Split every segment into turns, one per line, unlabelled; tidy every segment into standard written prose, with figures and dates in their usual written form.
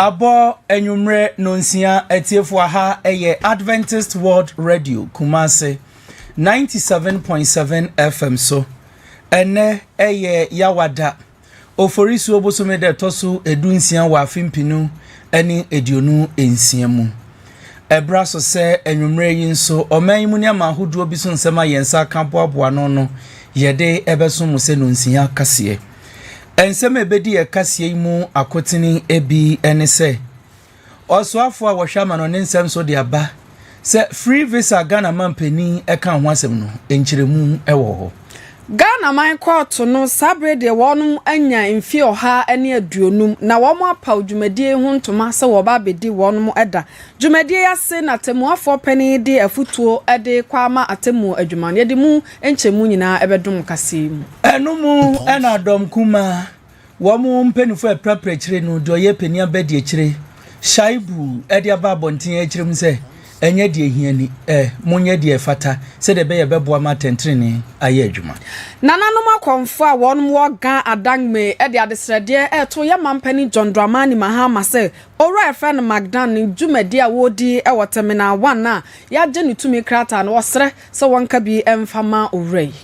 Abo enyumre nonsia etiefo aha eye Adventist World Radio Kumasi 97.7 FM so ene eye yawada oforisu obosome de toso edunsia wa afimpinu eni edionu ensia mu ebra so se enyumre yin so oman mu ne amahodo bi so nsema yensa kampo aboa no yede ebeso mu se nonsia kase enseme bedi ekasie mu akotini ebi enese osoafo a wohwama no ne nsem so de aba se free visa Ghana mampani eka ho asem no enchiremu ewo ho
Ghana man court no sabre de wonum anya mfi oha ene aduonum na wo mo apaw dwumadie ho ntoma se wo ba bedi wonum eda dwumadie yase na temuafo pani de afutuo ede kwama atemu adwumane de mu enchemu nyina ebedum kase mu
enumu ena adom kuma wo mo mpanifo aprapra kire no do ye pani abedi akire shaibu ede aba bonten akire mu se enye de hiani munye de fata se de be beboa matentrene aye adwuma
nananom akomfo a wonum wo gan adangme de adesrede to ye mampani John Dramani Mahama se ora friend Magdan dwumadi a wodi wotemena 1 a ya je ne tumi krata na wosre se wonka bi emfama owrei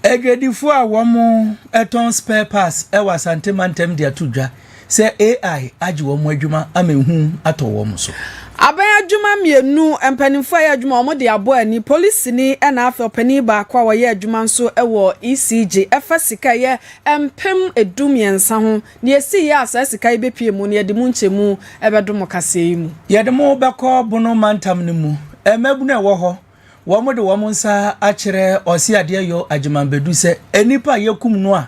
egedifo a womo eton spare pass wasante mantem de atudwa se AI agi wo mo adwuma amehu ato wo mo so
aban adwuma mienu empanimfo ya adwuma omo de abo ani police ni na afa opani ba kwa wo ye adwuma nso ewo ECG efasika ye empem edumiensa ho ne esi ye asasika ibepie mu ne de mu nchemu ebedom kase mu
ye de mo beko bono mantam ne mu emebu na ewo ho wo mo de wo mo nsa akire osi ade yo adwuma bedu se enipa yekum no a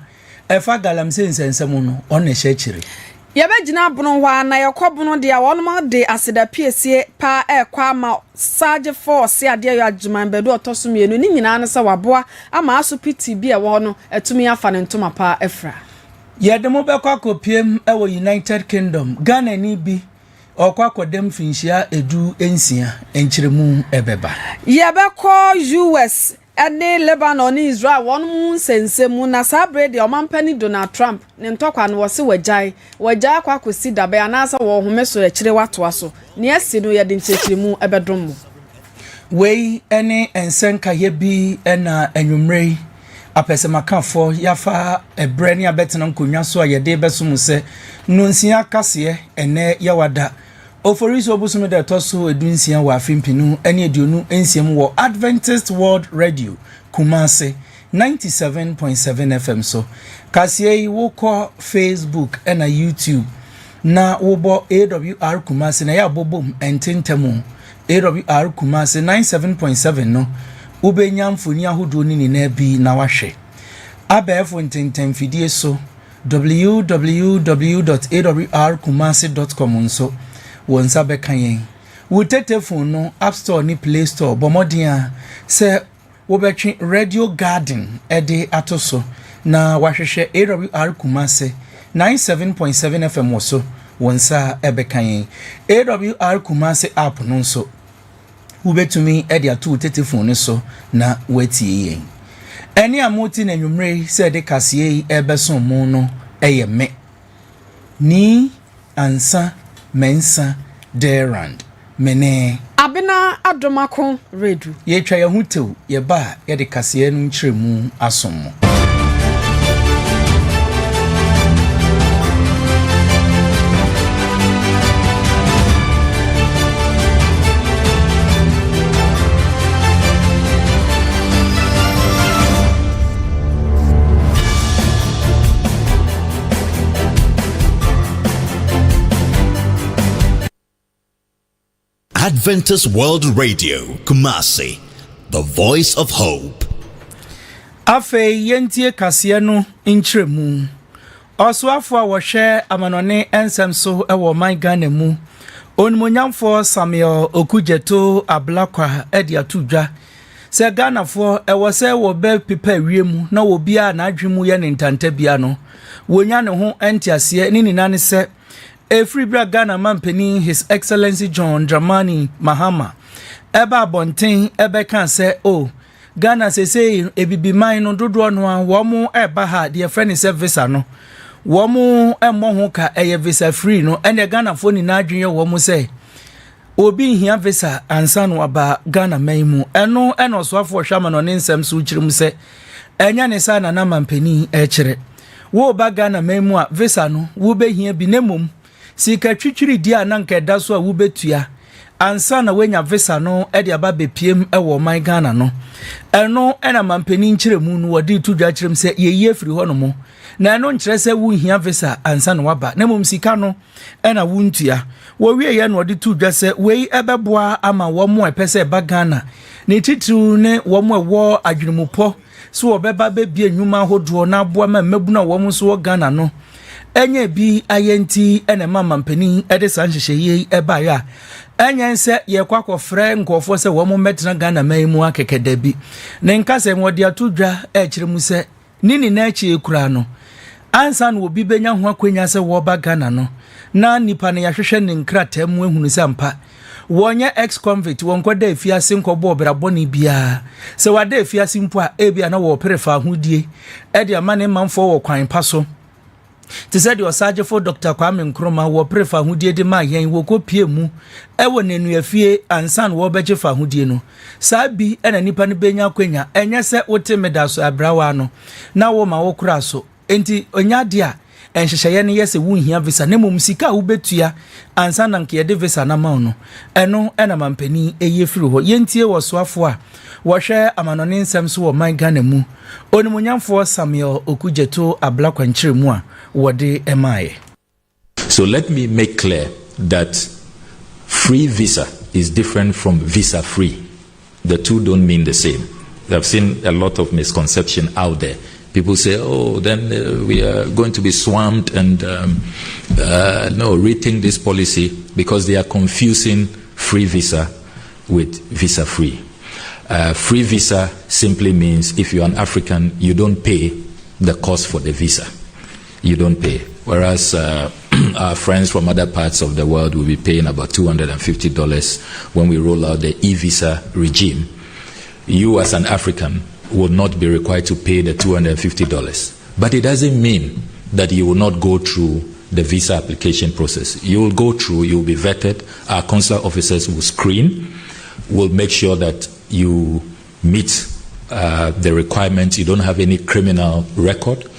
efa galamse nsensem no on ne hye kire
Yabejina bunu hwa na yakobunu de awonum de aseda piesie pa kwa ma Sage force ade ya adjuman bedu otosumienu ni nyina ne se waboa ama aso piti bi e wo no etumi afa ne ntoma pa efra
yedemo be kwa kopiem ewo United Kingdom Ghana ni bi okwa kodem finhia edu ensia enchiremu ebeba
yebekọ US ene Lebanon ni Israel won sensemu na sabre de omampani Donald Trump ne ntokwa no wose wajai kwa kosi dabe anasa wo homeso akire wato aso ne asi no ye de nchekiremu ebedom
wei ene ensenka ye bi ena enwumrei apesemakafo yafa ebre ne abetena nkonwa so ayede besom se nonsia kase ene yawada oforiso obusume de toso edunsia wa afimpinu ene edionu ensiam wo Adventist World Radio Kumasi 97.7 FM so kase wo ko Facebook ena YouTube na wo bo Awr Kumasi na ya bobom ententemu Awr Kumasi 97.7 no ubenya mfoni ahodo ni na bi na wahwe abefo ntenten fidie so www.awrkumasi.com nso wonsa beka yen wo telephone no App Store ni Play Store bomodin se wo betwe Radio Garden ede atoso na wahwehwe Awr Kumasi 97.7 FM so wonsa ebeka yen Awr Kumasi app no nso ubetumi ede atu telephone so na watie yen eni amoti na nwumre se de kase ebeso mu no eye me ni ansa mensa derand mene
abena adomako redu
ye twa ye hutew ye ba ye de kase nu nkyeremu asom
Adventist World Radio Kumasi, the voice of hope.
Afe yentie kase no nkyeremu osoafo a wo hwe amanone ensem so ewo man Ghana mu onmonyamfo Samuel Okujeto Ablakwa edi atudwa se Ghana fo ewo se wo be pipa wiemu na wo bia na adwemu ye ne ntanta bia no wonya ne ho entiase ni ninane se Free Ghana mampani His Excellency John Dramani Mahama eba bonten ebe kan se Ghana se ebibi man no dodo no a wo mo eba ha de friend se visa no womu emmo ho ka eye visa free no ene Ghana fo ni na adwenye womu say obi hia visa ansa no aba Ghana maimu eno soafo hwama no ne nsem so chirim se enya ne sa na mampani kire wo ba Ghana maimu a visa no wo be hia bi nemom sika twitwiri di ananka da so a wo betua ansa na wenya visa no e de aba bepiem wo man Ghana no eno ena mampani nkyeremu no wodi tudwa kyerem se yeye firi ho no mo na eno nkyere se wo hia visa ansa na waba nemom sika no ena wuntua wo wie ye no wodi tudwa se wei ebeboa ama wo mo epese ba Ghana ne titru ne wo mo wo adwumupo so wo beba bebie nwuma hodo na aboa ma mabuna wo mo so wo Ghana no enye bi ayenti ene mampani ede sanhyehyeye eba ya enyense ye kwakofre nkofo se wo mo metena Ghana maimu akekeda bi ne nkase wodi atudwa ekiremu se nini na echi ekura no ansa no obi benya ho akwenya se wo ba Ghana no na nipa ne yahwehwe ne nkrata mu ehunu se ampa wonye ex convict wonkoda afiase nkobo obraboni bia se wada afiase mpo a ebia na wo prefa ahudie e de amane manfo wo kwan paso te said your surgeon for Dr. Kwame Nkrumah wo prefa ahudie de ma yen wo kopie mu e wo nenu afie ansan wo beje fa ahudie no sa bi ena nipa ne benya kwenya enye se wote medaso abrawa no na wo ma wo kura so enti onya dia enhyehyeye ne yese wunhia visa ne mom sika wo betua ansan na nke de visa na ma no eno ena mampani eye firi ho yentie wo soafo a wo hwe amanone nsem so wo man Ghana mu onimunyamfo Samuel Okujeto ablakwankyere mu a wode emaye.
So let me make clear that free visa is different from visa free. The two don't mean the same. I've seen a lot of misconception out there. People say, oh, then we are going to be swamped and no, rethink this policy because they are confusing free visa with visa free. Free visa simply means if you're an African, you don't pay the cost for the visa. You don't pay. Whereas our friends from other parts of the world will be paying about $250 when we roll out the e-visa regime. You as an African will not be required to pay the $250. But it doesn't mean that you will not go through the visa application process. You will go through, you will be vetted. Our consular officers will screen, will make sure that you meet the requirements, you don't have any criminal record.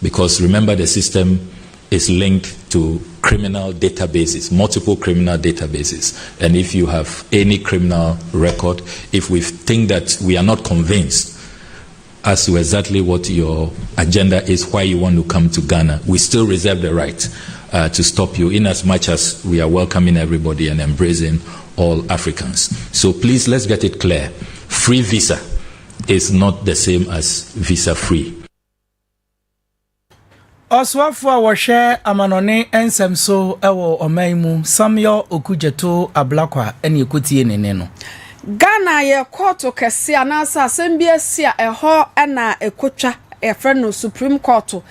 Because remember, the system is linked to criminal databases, multiple criminal databases. And if you have any criminal record, if we think that we are not convinced as to exactly what your agenda is, why you want to come to Ghana, we still reserve the right to stop you, in as much as we are welcoming everybody and embracing all Africans. So please, let's get it clear. Free visa is not the same as visa free.
Oswafo a wohwe amanone ensem so ewo omaimu Samuel Okujeto ablakwa ene ekotie nene no
Ghana ye court kese anasa asembia sia eho na ekotwa efreno Supreme Court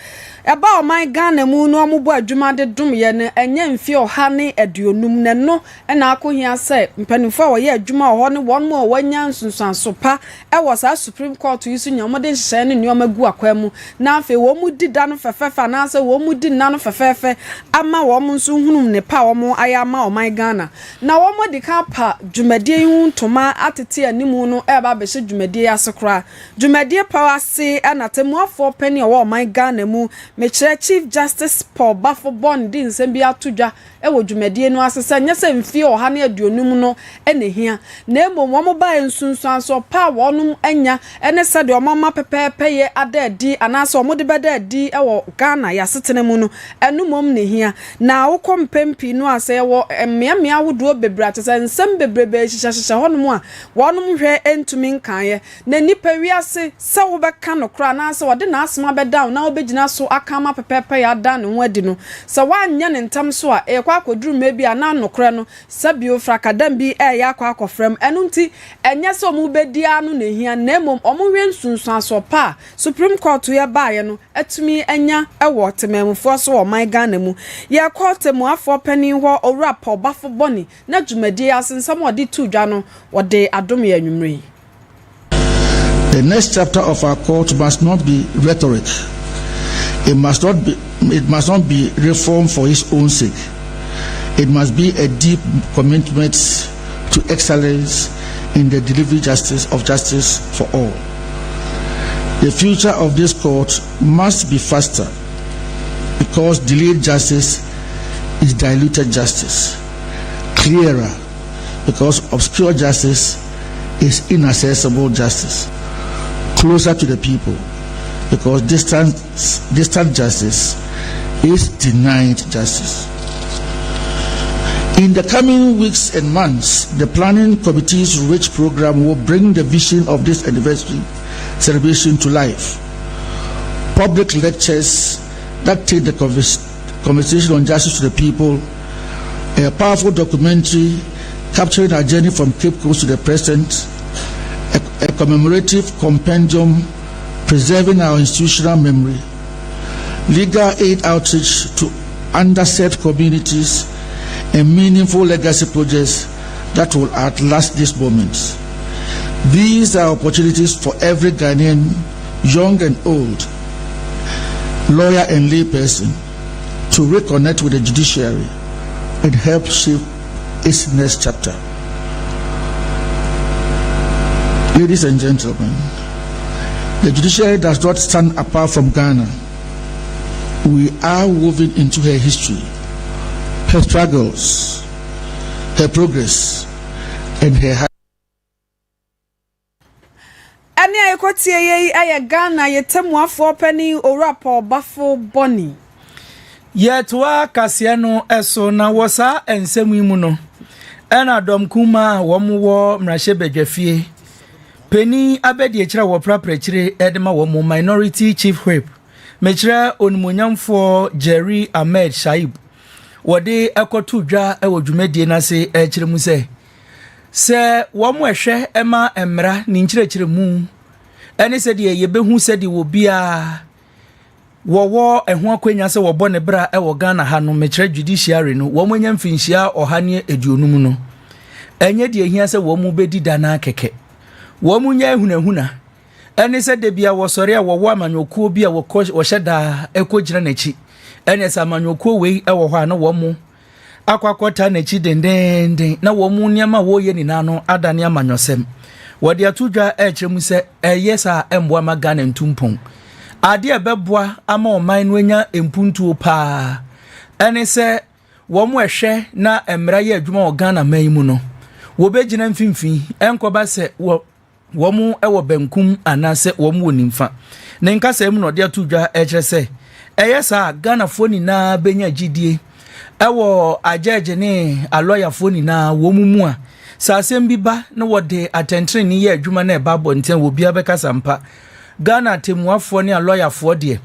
eba o man Ghana mu no omubu adwuma de dum ye ne enye mfie oha ne aduonum ne no na akohia se mpanimfo wo ye adwuma oho ne won mo wanya nsunsanso pa e wo sa Supreme Court yisu nyamode nhye ne nioma gu akwa mu na afi wo mu dida no fefefa na se wo mu di na no fefefe ama wo mu nso hunum ne pa wo mu aya ma o man Ghana na wo mo dika pa dwumadie hu ntoma atete animu no e ba be hye dwumadie asekora dwumadie pa wase anatemu afo pani o wo man Ghana mu Mechere Chief Justice Paul Bafo Bond nsem bi atudwa ewo dwumadie no asesa nyese mfie oha ne aduonum no ene hia na emom wo mo ba ensunsuanso pa wonum anya ene sade o mama pepepe ye adadi anase o mo de bedadi ewo Ghana yasetene mu no enumom ne hia na wo kompempi no ase wo mmea wodo bebra tese nsem bebrebe hihya honum a wonum hwe entumi nkan ye na nipa wiase se wo beka no kra na ase wo de na asema bedaw na obegina so akama pepepe ya da ne ho adi no se wanya ne ntam so a ekwa akoduru mebi ana nokre no sabio frakadam bi ya akwa akofrem enunti enye se omu bedi anu ne hia na emom omu hwe nsunsun asopa Supreme Court ye baaye no atumi enya ewo tememfo so o man Ghana mu ye court mu afo pani ho owura Paul Bafo Boni na dwumadie asensam odi tudwa no wode adom ye anwumre.
The next chapter of our court must not be rhetoric. It must it must not be reformed for its own sake. It must be a deep commitment to excellence in the delivery of justice for all. The future of this court must be faster, because delayed justice is diluted justice. Clearer, because obscure justice is inaccessible justice. Closer to the people, because distant justice is denied justice. In the coming weeks and months, the planning committee's rich program will bring the vision of this anniversary celebration to life. Public lectures that take the conversation on justice to the people, a powerful documentary capturing our journey from Cape Coast to the present, a commemorative compendium preserving our institutional memory, legal aid outreach to underserved communities, and meaningful legacy projects that will outlast these moments. These are opportunities for every Ghanaian, young and old, lawyer and layperson, to reconnect with the judiciary and help shape its next chapter. Ladies and gentlemen, the judiciary does not stand apart from Ghana. We are woven into her history, her struggles, her progress, and her
Ani ayekotie ye aye Ghana yetemuafo pani orapo bafo boni.
Yetwa kasia no eso na wosa ensemu imu no. Ena dom kuma womuwo mrahye bedwafie. Peni abedi ekira wo praprechire edema wo minority chief whip. Mechira onimonyamfo Jerry Ahmed Shaib. Wode ekotu dwa ewo dwumadie na se ekire mu se womo ehwe ema emra ni nkirekire mu ene se de yebehu se de wo bia wo eho akwanya se wo bone bra ewo Ghana ha no mekire judiciary no womo nya mfinhia ohane eduonum no enye de ehia se womo bedi dana keke womo nya ehunahuna ene se de bia wo sori a wo amanyokuo bia wo hyeda ekogina nachi ene se amanyokuo wei ewo ho ana womo akwakota na chi dendenden na wo mu niam a wo ye ni nano adane amanyosem wode atudwa ekiremu se yesa emboa magana ntumpon ade ebeboa ama oman no anya empuntuo pa ene se wo mu ehwe na emra ye adwuma Ghana man mu no wo begina mfimfin enkoba se wo mu ewo benkum anase wo mu onimfa ne nkasa mu no de atudwa ekire se yesa Ghana foni na benya gidie ewo ajeje ne aloya foni na womumu a sasem bi ba na wode attention ni ye adwuma na eba bonten wo bia beka sampa Ghana temuafo ne aloya fo de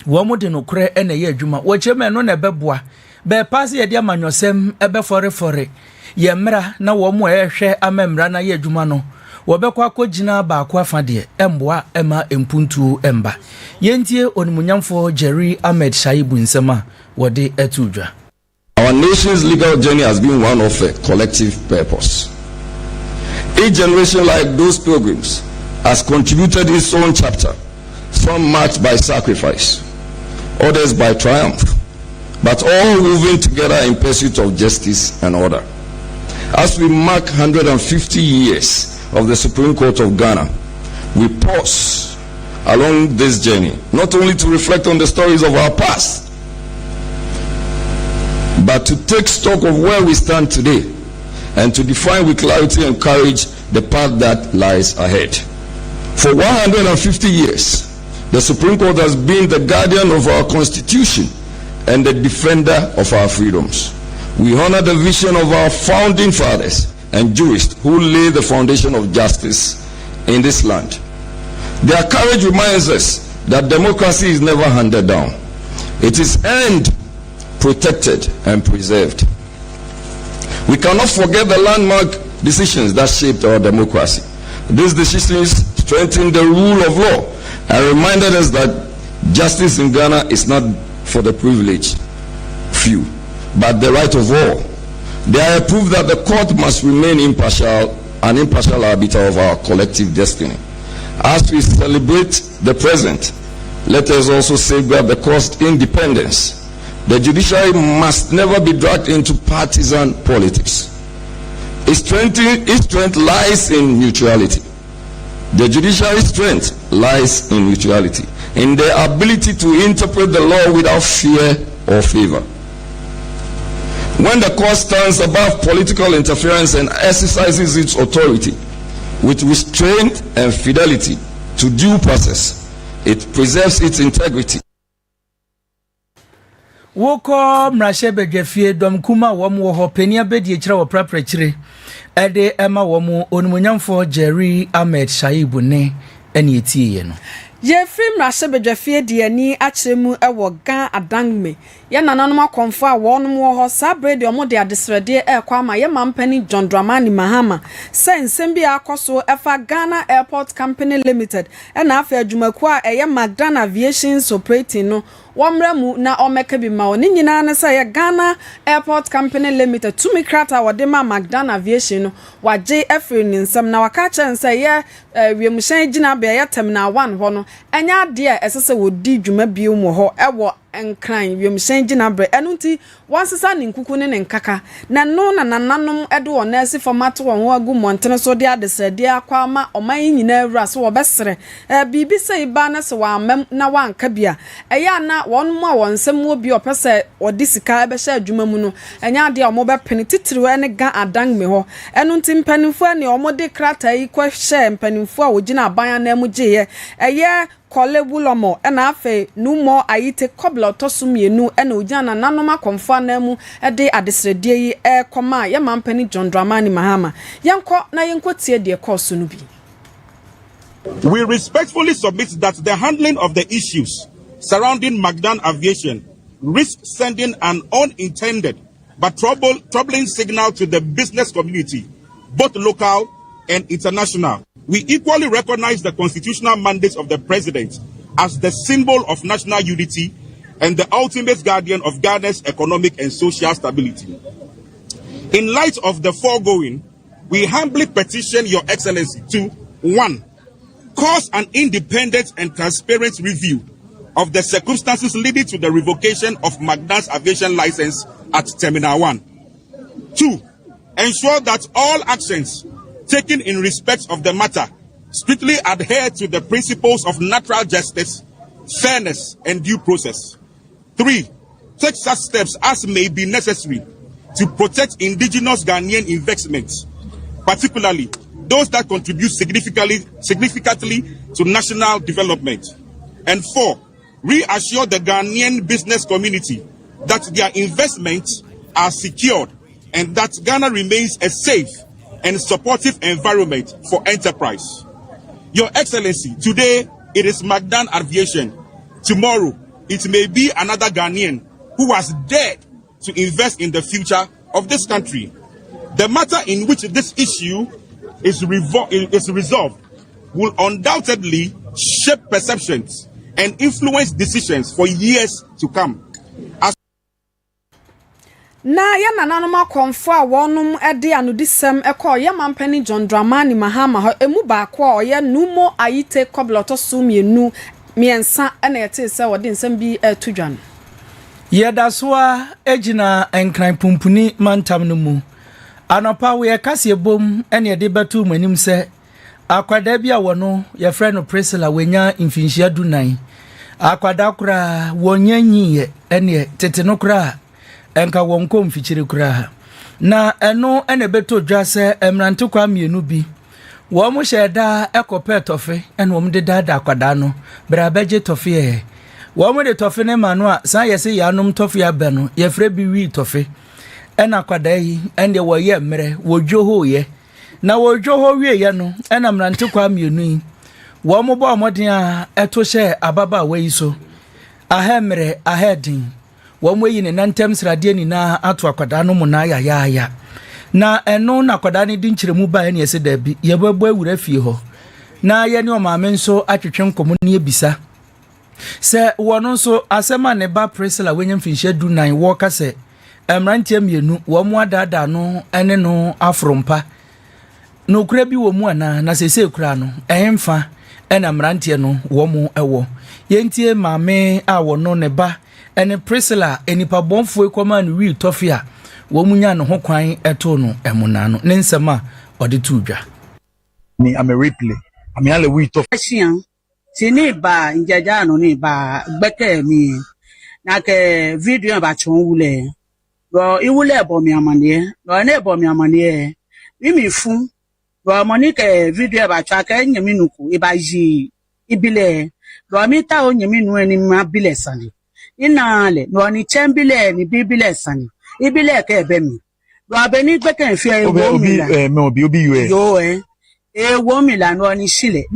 wo mu de no kure ene ye adwuma wo cheme no na beboa be pass ye de amanyosem ebe fore ye mra na wo mu ehwe amemra na ye adwuma no wo bekwa kogina ba akwa fa de emboa ema empuntu emba yentie onimunyamfo Jerry Ahmed Shaibu nsema wode etudwa.
Our nation's legal journey has been one of a collective purpose. Each generation, like those pilgrims, has contributed its own chapter, some marked by sacrifice, others by triumph, but all moving together in pursuit of justice and order. As we mark 150 years of the Supreme Court of Ghana, we pause along this journey, not only to reflect on the stories of our past, but to take stock of where we stand today and to define with clarity and courage the path that lies ahead. For 150 years, the Supreme Court has been the guardian of our Constitution and the defender of our freedoms. We honor the vision of our founding fathers and jurists who laid the foundation of justice in this land. Their courage reminds us that democracy is never handed down. It is earned, protected, and preserved. We cannot forget the landmark decisions that shaped our democracy. These decisions strengthened the rule of law and reminded us that justice in Ghana is not for the privileged few, but the right of all. They are a proof that the court must remain impartial, an impartial arbiter of our collective destiny. As we celebrate the present, Let us also safeguard the court's independence. The judiciary must never be dragged into partisan politics. Its strength lies in neutrality. The judiciary's strength lies in neutrality, in their ability to interpret the law without fear or favor. When the court stands above political interference and exercises its authority with restraint and fidelity to due process, it preserves its integrity.
Woko mrashe bedwefie dom kuma wo ho penia bedie kire wo praprachire ede ema wo onumunyamfo Jerry Ahmed Shaibu ne ene etie no
ye film rashe bedwafie de ani akyeremu ewo gan adangme ye nananom akonfo a wonum wo ho sabrede omo de adesrede ekwa ama ye mampani John Dramani Mahama sensem bi akoso efa Ghana Airport Company Limited na afa adwumaku a eye Magdan Aviation Operating no womramu na omeka bi ma oni nyina na say Ghana Airport Company Limited tumi krata wode ma Magdan Aviation no waje efre ninsam na waka chen say ye wiemhyan gina be ye terminal 1 ho no enya de esese wodi dwuma bi mu ho ewo enkran wiemhyan gina bre enunti wansesa ne nkuku ne nkaka na no na nananom ede wona ase format won ho agu montene so de adesade akwa ma oman nyina awura so wobesere bibi sei ba na se wa amam na wanka bia eya na won mu a wonsem obi opese odi sika ebe sha adwuma mu no enya de omo be pene titiriwe ne ga adan me ho enunti mpanimfo ne omo de krata yi kwa hye mpanimfo a wogina aban na mu gye eye kolebulomo ena afe numo ayite kobla tosumienu ena ojana nanoma konfa na mu ede adesredie yi koma ye mampani John Dramani Mahama yanko na yenko tie de course no bi.
We respectfully submit that the handling of the issues surrounding Magdan Aviation risks sending an unintended but troubling signal to the business community, both local and international. We equally recognize the constitutional mandate of the president as the symbol of national unity and the ultimate guardian of Ghana's economic and social stability. In light of the foregoing, we humbly petition Your Excellency to 1. Cause an independent and transparent review of the circumstances leading to the revocation of Magdan's aviation license at Terminal 1. 2. Ensure that all actions taken in respect of the matter strictly adhere to the principles of natural justice, fairness, and due process. 3. Take such steps as may be necessary to protect indigenous Ghanaian investments, particularly those that contribute significantly to national development. And 4. Reassure the Ghanaian business community that their investments are secured and that Ghana remains a safe and supportive environment for enterprise. Your Excellency, today it is Magdan Aviation. Tomorrow it may be another Ghanaian who has dared to invest in the future of this country. The matter in which this issue is resolved will undoubtedly shape perceptions and influence decisions for years to come.
Na ya nananom akonfo a wonum ede anodisem ekọ ye mampani John Dramani Mahama ho emu ba akọ oye numo ayite kobloto sumienu miensa ena yete se wode nsem bi atudwan
Yedasoa ejina enkran pumpuni mantam no mu anopa we kase bom ene yede batu manim se akwada bi a wono ye frɛ no Priscilla wenya mfinhia dunan akwada kura wonyanyi ene tete no kura enka wonko mfichire kura na eno ene beto dwa se emrante kwa mienu bi wo mo hyeda ekope tofe ene wo mo de dada akwada no bra beje tofe wo mo de tofe ne manu a san yese yanom tofe ya be no ye frɛ bi wi tofe ena akwada yi ende wo ye mre wo dwoho ye na wo dwoho wie ye no ena mrante kwa mienu yi wo mo bo moden a eto hye ababa wa yi so ahemre ahedin wọ́n yi ne nantem srade ni na ato akwada no mu na ya na eno na akwada ne di nkyeremu ba ne yese da bi ye babo awura fie ho na ye ne o maame nso atwetwe nkomo ne ebisa se wono nso asema ne ba Priscilla wenyem finhye du nan wo ka se emrantie mienu wo mu adada no ene no afrompa no kura bi wo mu ana na sese kura no ehemfa ɛna mmeranteɛ no wɔ mu ɛwɔ yɛntie maame a wɔno ne ba ɛne Priscilla enipa bɔnfoɔ ekɔma no wi tɔfe a wɔn mu nya no ho kwan ɛto no ɛmuna no ne nsɛm a ɔde to dwa
ni ame replay ame ale wi tɔfe
Asian tini ba njaja no ni ba gbeke mi na ke video ba chon wule ro iwule bo mi amane ro na bo mi amane mi fun ro mo ni ke video ba twa ke nyemi nuku iba yi ibile ro mi ta o nyemi nu eni ma bile sani inale ro ni chembile ni bibile sani ibile ke ebe mi ro abeni gbeke fi e wo mi la
obi
yo e wo mi la no ni sile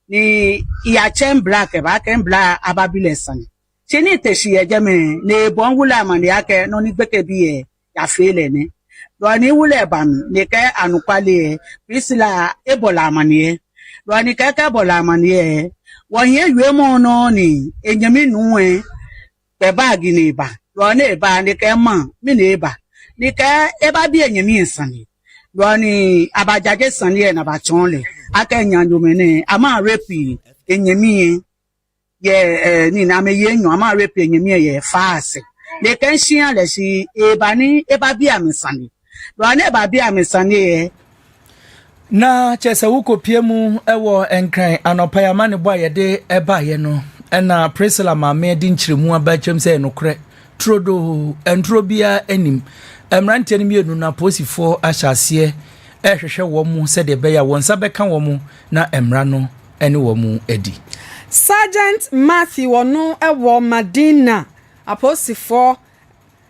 ni ya chen black ba ken black ababile sani chini teshi ejeme ne bonwula mani ake no ni gbeke bi ya fele ni lo ni wule ba mi ne ke anukwale Priscilla ebola mani lo ni ke ebola mani won ye yue mo no ni enyemi nu pe bag ni ba lo ni ba ni ke ma mi ni ba ni ke e ba bi enyemi nsani lo ni abajaje sani na ba chonle ake nyanjo mene ama repi enyemi ye ni na me ye nyu ama repi enyemi ye faase le kan shian le si e ba bi amesani lo na ba bi amesani
na chese wukopie mu ɛwɔ enkran anopa ya mane bo ayede eba ye no ɛna Priscilla maame di nkyiremu aba kyem sɛ nokre trodo entrobia anim emrante ne mienu na posifo ahyase ehwehwe wo mu sɛ de be ya won sa beka wo mu na emra no ene wo mu edi
Sergeant Matthew wono ewo Madina aposifo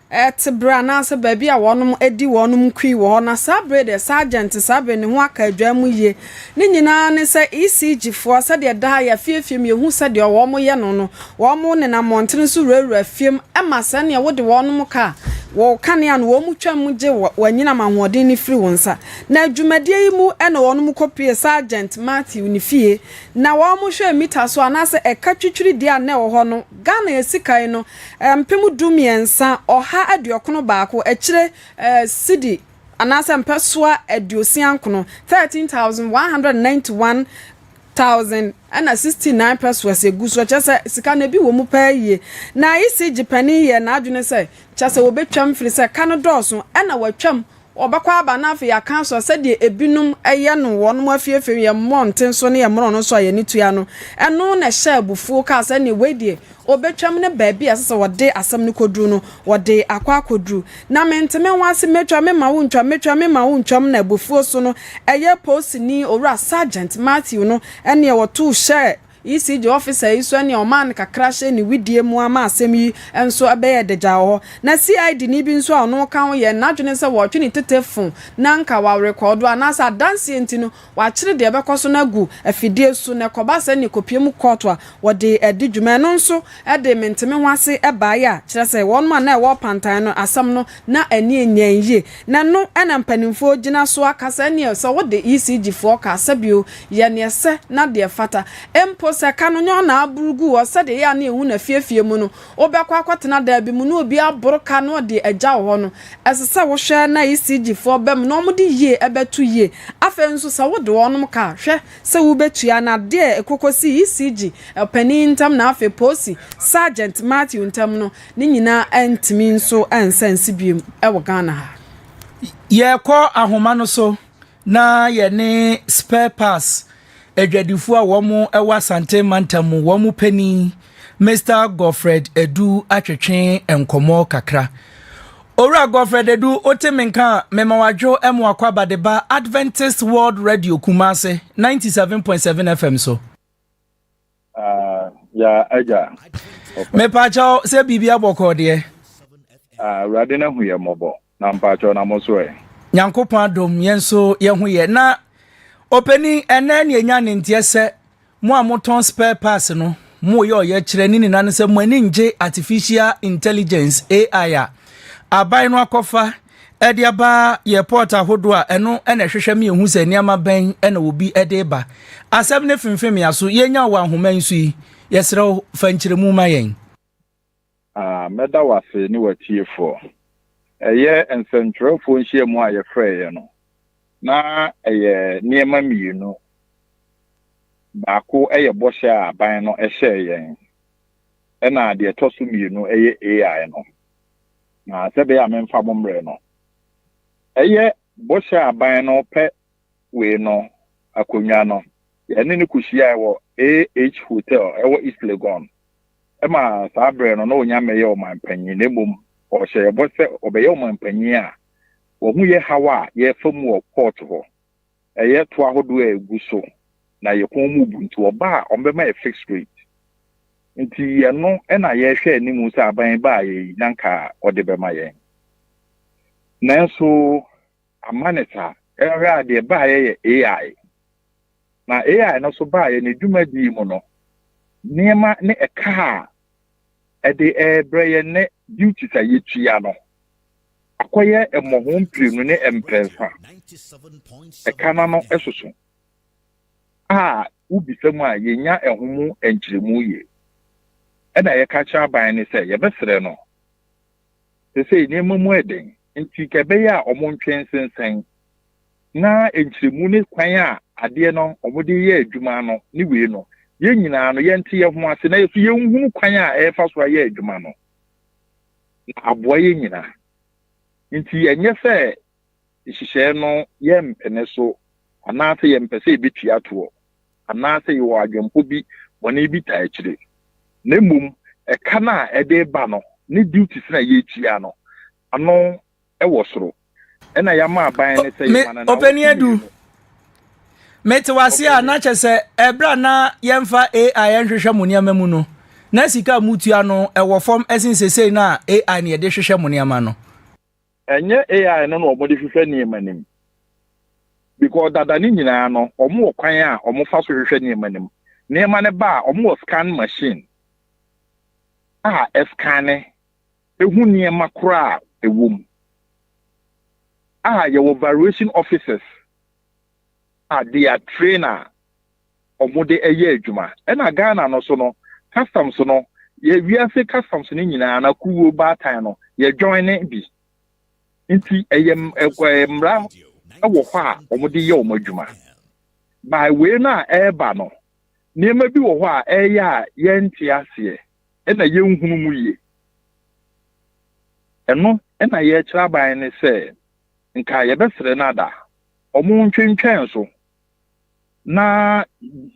etebra na se baby a wonom edi wonom kwi wo na sabre de sergeant sabre ne ho aka adwamu ye ne nyina ne se ECG fo se de da ya fiefiem ye hu se de wo mo ye no wo mo ne na montene so rewura fiem ema se ne wo de wonom ka wo kane an wo mu twam je wanyina mahoden ni firi wonsa na adwumadie yi mu ena wonom kopie sergeant Matthew ni fie na wo mo hwe mita so anase eka twitwiri dia na wo ho no Ghana esikai no mpemu dumiensa oha aduokono baako ekire city anase mpeswa aduosiankono 13,191,000 and 69 pesos eguso chese sika na bi wo mu paye na ECG pani ye na adwene se chese wo betwam firi se kan dɔɔso na watwam obakwa aba na afi ya kanso se de ebinum eye no wonom afiefie ye monten so ne ye mro no so ye ni tua no eno na hye abufuo ka se ne wedie obetwam ne baabi asese wode asam ne kodru no wode akwa kodru na menteme wase metwa me ma wo ntwam na abufuo so no eye posini owura sergeant Matthew no ene woto hye ECG officer iso ne oman kakra hye ne widie mu ama asem yi enso abeye deja ho na CID ni bi nso ono kan ye na dwene se wo twene tetefon na nka wa record anasa dance enti no wa kire de bekoso na gu afidie so ne koba se ne kopiem court a wode adidwuma no nso de menteme ho ase ebaya kire se won ma na e wo pantan no asam no na ani enyanyi na no ena mpanimfo gina so akasa ne so wode ECG fo ka sabio ye ne se na de fata empo seka no nyo na aburugu wo se de ya na ehu na fiefie mu no obekwa kwatena da bi mu no obi aboroka no de agya ho no esese wo hwe na ECG fo bem no mo de ye ebetu ye afa nso sa wo de wonom ka hwe se wo betua na de ekokosi ECG pani ntam na afa posi sergeant Matthew ntam no ne nyina antimi nso ansansi biem ewo Ghana ha
ye ko ahoma no so na ye ne spare pass edwadifu a womu ewa sante mantamu womu peni Mr. Godfred Edu atwetwe enkomo kakra Ora Godfred Edu otemenka memawadwo emu akwaba deba Adventist World Radio Kumasi 97.7 FM so
ya aja
me pacho se bibia boko de
rade na huye mobo na mpacho na moso e
Nyankopon adom yenso ye huye na openi ene ne nya ne ntiese mo amoton spare pass no mo ye kire ni nane se mo ani nje artificial intelligence AI a abai no akofa ede aba ye portal hodo a eno ene hwehwe me ehu se niama ben ene obi ede ba asem ne fimfim ya so ye nya wa homan su yi yesrew fankyiremu ma yen
meda wase ni watiefo eye ensentwerefo nhyiemu a ye frɛ ye no na eye niema mienu baako ɛyɛ bɔhyɛ a aban no ɛhyɛ yɛn ɛna deɛ ɛtɔ so mmienu ɛyɛ AI no na sɛ bɛyɛ a memfa mo mmerɛ no ɛyɛ bɔhyɛ a aban no pɛ wei no akonnwa no yɛne ne kuhyia ɛwɔ AH Hotel ɛwɔ East Legon ɛma saa berɛ no na onya mɛyɛ ɔman panyin na mmom ɔhyɛ yɛbɔ sɛ ɔbɛyɛ ɔman panyin a wɔn ho yɛ hawa a yɛfa mu wɔ court hɔ ɛyɛ to ahodoɔ a egu so na yɛkɔn mu bu nti ɔba a ɔmbɛma yɛ fixed rate nti yɛno ɛna yɛhwɛ anim sɛ aban ba a yɛyi nanka ɔde bɛma yɛn nanso amaneta ɛhwɛ a deɛ ba yɛ AI na AI no so ba yɛ ne dwumadi mu no nneɛma ne ɛka a ɛde ɛbrɛ yɛ ne duties a yɛtua no akɔyɛ ɛmmɔho mprenu ne ɛmprɛnsa ɛka na no ɛsoso a wobisa mu a yɛnya ɛho mu ɛnkyerɛmu yie ɛna yɛka kyerɛ aban ne sɛ yɛbɛsrɛ no sɛ nneɛma mu ɛden nti kɛbɛyɛ a ɔmo ntwɛn sensɛn na ɛnkyerɛmu ne kwan a adeɛ no ɔmo de yɛ adwuma no ne wei no yɛn nyinaa no yɛnte yɛ ho ase na yɛso yɛnhunu kwan a ɛfa so ayɛ adwuma no na aboa yɛn nyinaa nti ɛnyɛ sɛ nhyehyɛe no yɛmpene so anaasɛ yɛmpɛ sɛ yɛbɛtua toɔ anaasɛ yɛwɔ adwempo bi wɔne bi taa akyire na mmom ɛka no a ɛde ba no ne duties na yɛtua no ano ɛwɔ soro ɛna yɛama aban ne sɛ yɛma no
opani adu mete wase a na kyɛ sɛ ɛbra na yɛmfa AI yɛnhwehwɛ mo nneɛma mu no na sika mutua no ɛwɔ fam ɛsen sesei na AI ne yɛde hwehwɛ mo nneɛma no
ɛnyɛ AI no na ɔmo de hwehwɛ nneɛma nim because dada ne nyinaa no ɔmo wɔ kwan a ɔmo fa so hwehwɛ nneɛma nim nneɛma ne ba a ɔmo wɔ scan machine a ɛskane ehu nneɛma koraa ɛwɔ mu a yɛwɔ valuation officers they are trainer ɔmo de ɛyɛ adwuma ɛna Ghana no so no customs no yɛwiase customs ne nyinaa na kuwo baatan no yɛ join ne bi nti ɛyɛ mmara ɛwɔ hɔ a ɔmo de yɛ ɔmo adwuma by way na ɛɛba no nneɛma bi wɔ hɔ a ɛyɛ a yɛnte aseɛ ɛna yɛnhunu mu yie ɛno ɛna yɛkyerɛ aban ne sɛ nka yɛbɛsrɛ nada ɔmo ntwentwɛn so na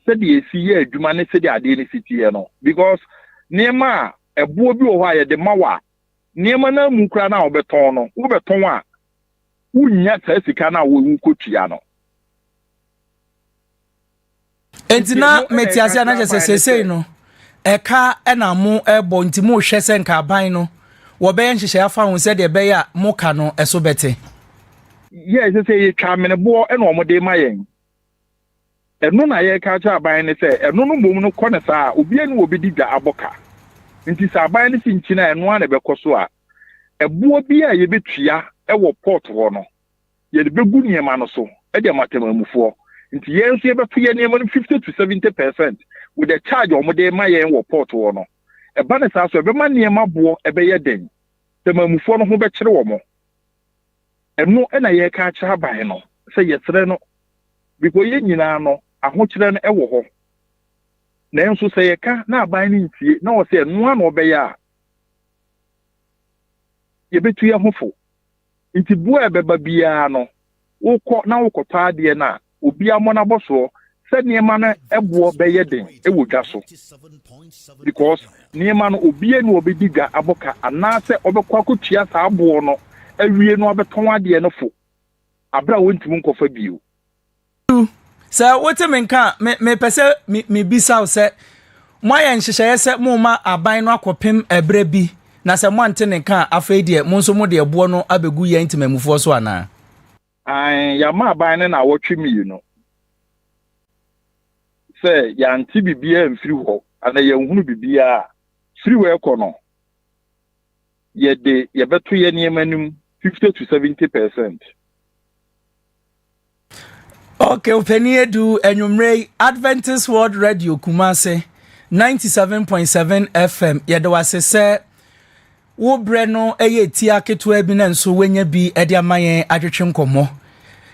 sɛdeɛ esi yɛ adwuma ne sɛdeɛ adeɛ ne si tie no because nneɛma a ɛboɔ bi wɔ hɔ a yɛde ma wa nneɛma na mu kura na wɔbɛtɔn no wobɛtɔn a wonya saa sika na wɔwu kotua no
entina metiasia na kyɛ sesei no ɛka ɛna mo ɛbɔ nti mo hwɛ sɛ nka aban no wɔbɛyɛ nhyehyɛ afa ho sɛ deɛ ɛbɛyɛ a mo ka no ɛso bɛte
yɛ sɛ yɛtwa meneboɔ ɛna ɔmo de ma yɛn ɛno na yɛka kyerɛ aban ne sɛ ɛno no mmom no kɔ ne saa obiara ne wɔbɛdi dwa abɔka nti sɛ aban ne si nkyina ɛno a na ɛbɛkɔ so a ɛboɔ bi a yɛbɛtua ɛwɔ port hɔ no yɛde bɛgu nneɛma no so ɛde amatamamufoɔ nti yɛn nso yɛbɛto yɛ nneɛma no 50 to 70% with the charge ɔmo de ma yɛn wɔ port hɔ no ɛba ne saa so ɛbɛma nneɛma boɔ ɛbɛyɛ den tamamufoɔ no ho bɛkyerɛ wɔn ɛno ɛna yɛka kyerɛ aban no sɛ yɛsrɛ no because yɛn nyinaa no ahokyerɛ no ɛwɔ hɔ nanso sɛ yɛka na aban no ntie na wɔsɛ ɛno ana ɔbɛyɛ a yɛbɛtu yɛn ho fo nti boa ɛbɛba biara no wokɔ na wokɔtɔ adeɛ no a obiara mmɔ n'abɔ soɔ sɛ nneɛma no ɛboɔ bɛyɛ den ɛwɔ dwa so because nneɛma no obiara ne wɔbɛdi dwa abɔka anaasɛ ɔbɛkɔ akɔtua saa aboɔ no awie no abɛtɔn adeɛ no fo abra wɔntumi nkɔfa bio
sɛ wote me nka mepɛ sɛ mebisa wo sɛ moayɛ nhyehyɛeɛ sɛ moma aban no akɔpem ɛberɛ bi na sɛ moante ne ka afei deɛ mo nso mo de ɛboɔ no abɛgu yɛn ntimamufoɔ so anaa
yɛma aban no na wɔtwe mmienu sɛ yɛante biribiara mfiri hɔ ana yɛnhunu biribiara firi hɔ ɛkɔ no yɛbɛto yɛ nneɛma nim 50 to 70%.
Okay, opani edu enwumrei Adventist World Radio Kumasi 97.7 FM yɛdewase sɛ wo bre no eye tia ketewa bi na nso wenya bi ede amayen adwetwe nkɔmɔ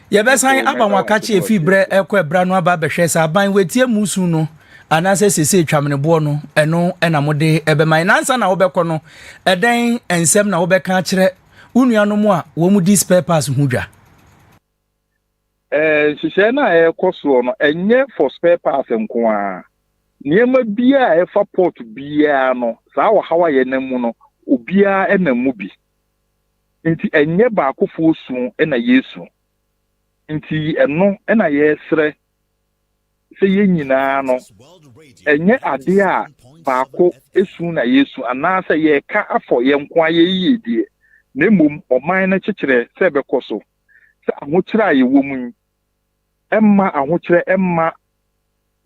Ye be san aba wakache efi bre ekọ ebra no aba behwe sa aban wetie musu no anase sese twamnebo no eno na mode ebe man nansa na wo bekọ no eden ensem na wo beka kire unuanom a wo mu dis papers hudwa
hihye na ekoso no enye for spare parts nko a niema bia efa port bia no saa wo hawa ye namu no obia enamu bi nti enye ba akofo su na Yesu nti eno na yesre se ye nyina no enye ade a baako esu na Yesu anase ye ka afọ ye nko aye yedie na mum oman na kekere se bekoso se ahokyira ye wo mu emma ahokyire emma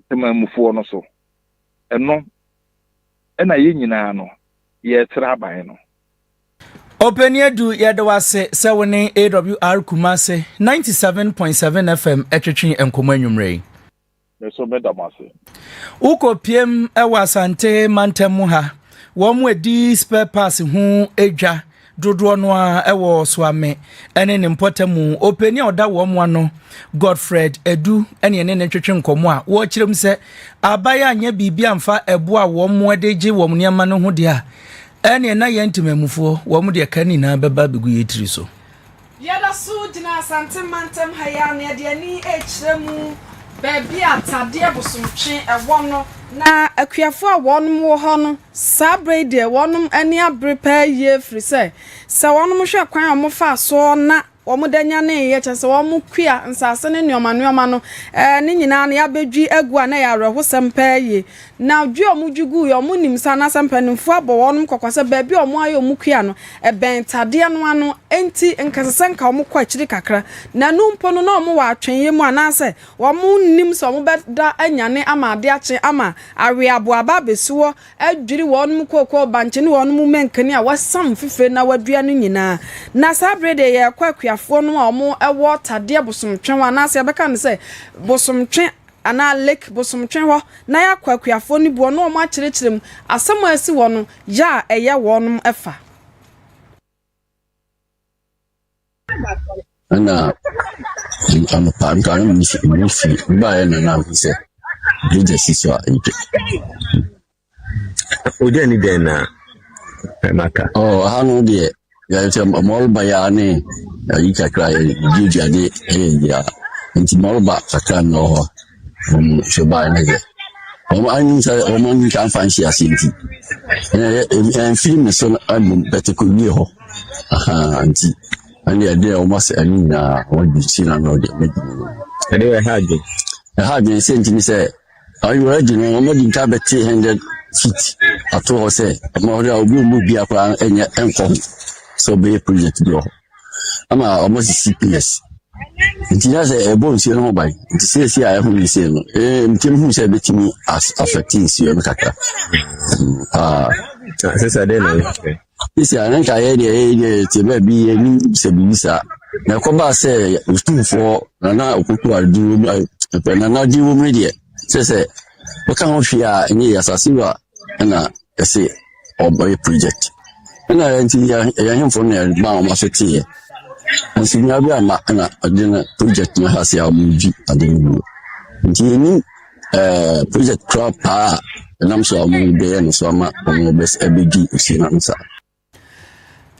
temamufo no so eno na ye nyina no ye tra ban no
Openiedu yedawase sewone Awr Kumasi 97.7 FM etwetwe enkomo anwumrei.
Eso bedamase.
Uko piem ewa Asante Mantemu ha. Womu edi spare pass hu edwa dodo no a ewo swame ene ne mpotemu openi oda womu ano Godfred Edu ene ene netwetwe nkomo a wo kirem se abaya anya bibia mfa ebo a womu edeje womu niama no ho de a ene na yentimamufo womu de kani na beba begu yetiri so
yada su dina Asante Mantem haya ne de ani echiremu baby atade bosomtwe ewo no na akuafo a wonum wo ho no sabrede wonum ani abrepa ye free say wonum hwe kwan a mo fa so na omudanya ne ye chese womu kua nsase ne nneoma no ne nyina na ya bedwi agu a na ya rehosem paye na dwi omudwugu yo munim sana sampanimfo abo wonum kokwase baabi omo ayo omukua no ben tade no ano enti nkasesenka omukọ akiri kakra na numpo no na omo wa atwenye mu anase womu nim so omo beda anyane ama ade ache ama awe abo aba besuwo adwiri wonum kokọ banche ne wonum menkani a wasam fife na wadua no nyina na sabrede ye kwakuafo no omo ewo tade bosomtwe anase abeka ne se bosomtwe ana lake bosomtwe ho na ya kwakuafo ni buo no omo akyerechirem asem asi wo no ya eye wonum efa
ana I'm pantan mi ba na na se Blvd siso ite
ode ni den na maka
hanu de ya se mol bayani yi kakra juju ade ya nti mol ba kakra no se ba na de ani sa ni kan fancy asinti en film so album beteko ni ho nti and the idea almost any what you see now the
anyway
hard sent me say are you ready no mo di ka beti 100 feet at all say mo ri obi mu bia kwa enye enko so be project do ama almost CPS nti ya say e bon si no bai nti say I hu ni say no nti hu say betimi as affecting si yo kaka
sesa de na
isi ananka ye de te ba bi ni se bisa na ko ba se Otumfo na okuku adu na di wo media se o kan ho hwia ni asasiwa na ese oboy project na nti ya hemfo na ba o ma so tie nsi nya bi ama na adena project na ha se amuji adenu nti ni project crop nam so amu be no so ama o bes abegi usina nsa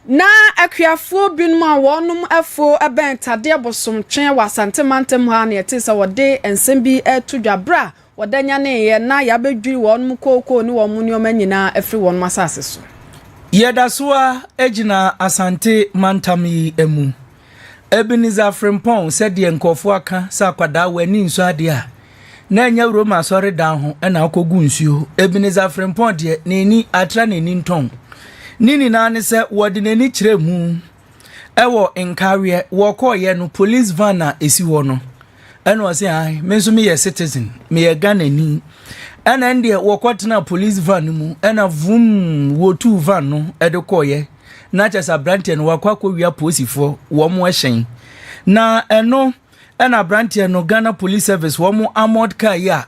na akuafo binum a wonum afo eben tade bosomtwe wa Asante Mantem ha na yetisa wode ensem bi etudwabra wodanya ne ye na ya bedwiri wonum kokko ni wonum nyoma nyina afri wonum asase so
yedasua ejina Asante Mantami emu Ebenezer Frimpong said the nkofo aka sa kwada wani nso ade a na nya Roma sori dan ho na akogu nsuo Ebenezer Frimpong de neni atra neni nton nini na ne se wodi neni kire mu ewo nkawe wo koye no police van na esi wo no eno o se ai menso me ye citizen me ye Ghana ni ena ndie wo kwatena police van mu ena vum wo tu van no ede koye na chesa brantie no wakwa wia posifo wo mo ehyen na eno ena brantie no Ghana Police Service wo mo armored car ya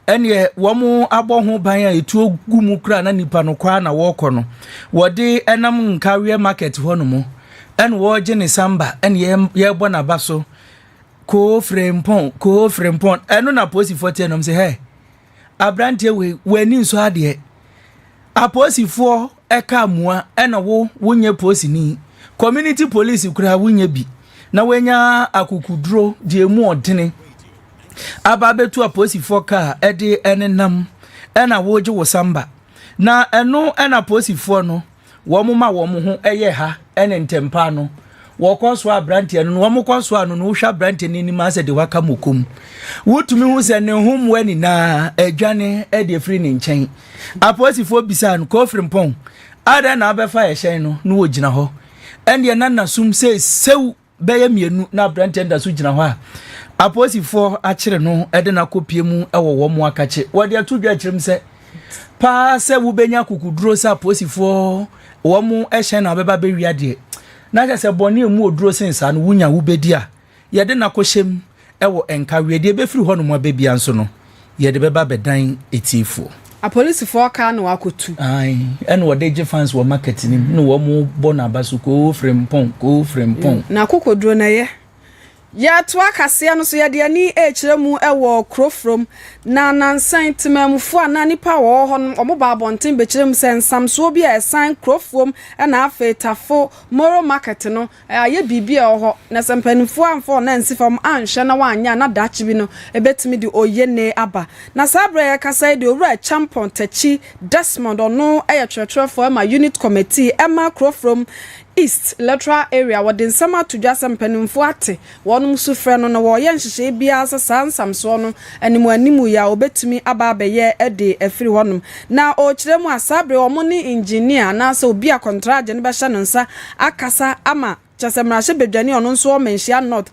ene wo mo abo ho ban a etu gumu kra na nipa no kwa na wo kɔ no wode enam nkawe market ho no mo en wo je ne samba en ye bɔ na ba so ko frempon eno na posifo tie nom se he abrante we ni nso ade aposifo eka mua ena wonye posini community police kura wonye bi na wenya akukudro die mu odene aba betu aposifo ka ede enenam ena woje wo samba na eno ena aposifo no wo moma wo mo ho eye ha ene ntempa no wo kwaso abrante no wo mo kwaso anu no hwa abrante ni ma se de waka mokum wotumi hu se ne hum wani na adwane ede free ni nchen aposifo bisa no ko frimpon ada na abefa ye hyen no wo gina ho ende na nasum se sew beye mienu na abrante nda so gina ho a aposifo a kire no ede na kopie mu ewo wo mo akache wo de atudwa kirem se pa se wo benya kukuduro se aposifo wo mo ehyen na beba be wiade na se boni emu oduro sensa no wunya wo bedi a ye de na kohyem ewo enka wiade be firi ho no mo bebia nso no ye de beba bedan etifo
a police for car no akotu
ai eno wo de je fans wo marketing no wo mo bona basu ko frempon
na kokoduro na ye ya to akase no so ya de ani echiremu ewo krofrom na nansan temamfo ana nipa wo ho no omo ba bonten be chirem sensam so bi a esan krofrom na afetafo moro market no aye bibia ho na sempanfo amfo na nsifam anhwe na wanya na dachi bi no ebetimi di oyene aba na sabre ya kasa de owura champion tachi Desmond ono aye twetwefo ma unit committee ema krofrom East Lateral area wodin sama to jasam penimfo ate wonum sufre no wo ye nhihye bia asasa nsamso no animu ya obetumi aba abeye ede afiri honum na o kiremu asabre omo ni engineer na so obi a contract ne be hye no nsa akasa ama chasemra hye bedwane ono nso o menhia not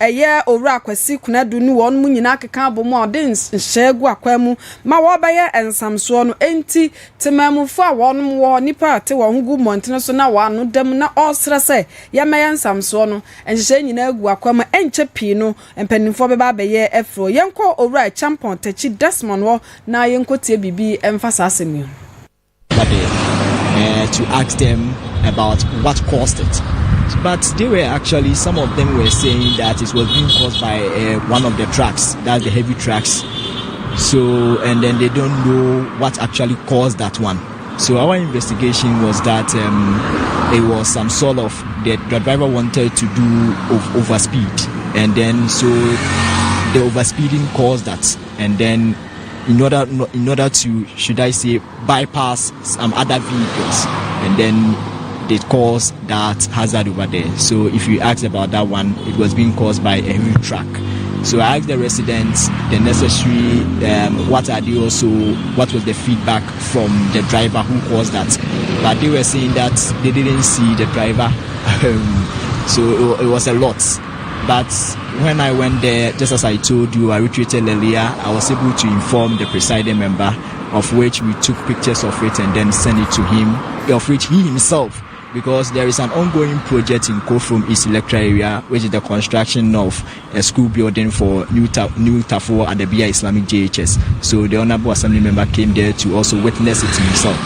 eye owura akwasi kunadu ni won mu nyina akeka abomu odin nhegu akwamu ma wo baye ensamso no enti temamufo a wonum wo nipa ate wo hugu montene so na wanu dam na osra se ya meye ensamso no enhye nyina agu akwamu enche pi no empanimfo beba baye efro yenko owura champion tachi Desmond wo na yenko tie bibi emfasa asemi
to ask them about what caused it. But they were actually, some of them were saying that it was being caused by one of the trucks, that's the heavy trucks. So, and then they don't know what actually caused that one. So our investigation was that it was some sort of, the driver wanted to do overspeed. And then, so the overspeeding caused that. And then, in order to, should I say, bypass some other vehicles. And then, they caused that hazard over there. So if you ask about that one, it was being caused by a heavy truck. So I asked the residents the necessary, what was the feedback from the driver who caused that. But they were saying that they didn't see the driver. So it was a lot. But when I went there, just as I told you, I retweeted earlier, I was able to inform the presiding member, of which we took pictures of it and then sent it to him, of which he himself, because there is an ongoing project in Kofrom East Electoral area, which is the construction of a school building for New Tafo at the BI Islamic JHS. So the Honorable Assembly member came there to also witness it himself.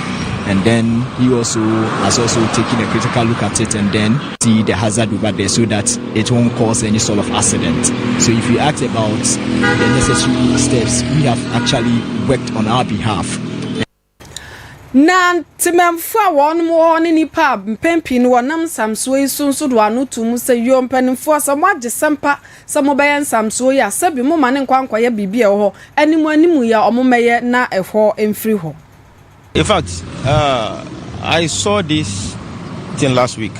And then he also has also taken a critical look at it and then see the hazard over there so that it won't cause any sort of accident. So if you ask about the necessary steps, we have actually worked on our behalf.
Na temamfo a won ni nipa mpempi no wonam samso isunso do anu tumu se yo mpanimfo asamo agesempa samo bayan samso ya sabi mo mane nkwankwa ya bibia ho animu ya omomeye na ehwo emfiri ho.
In fact, I saw this thing last week,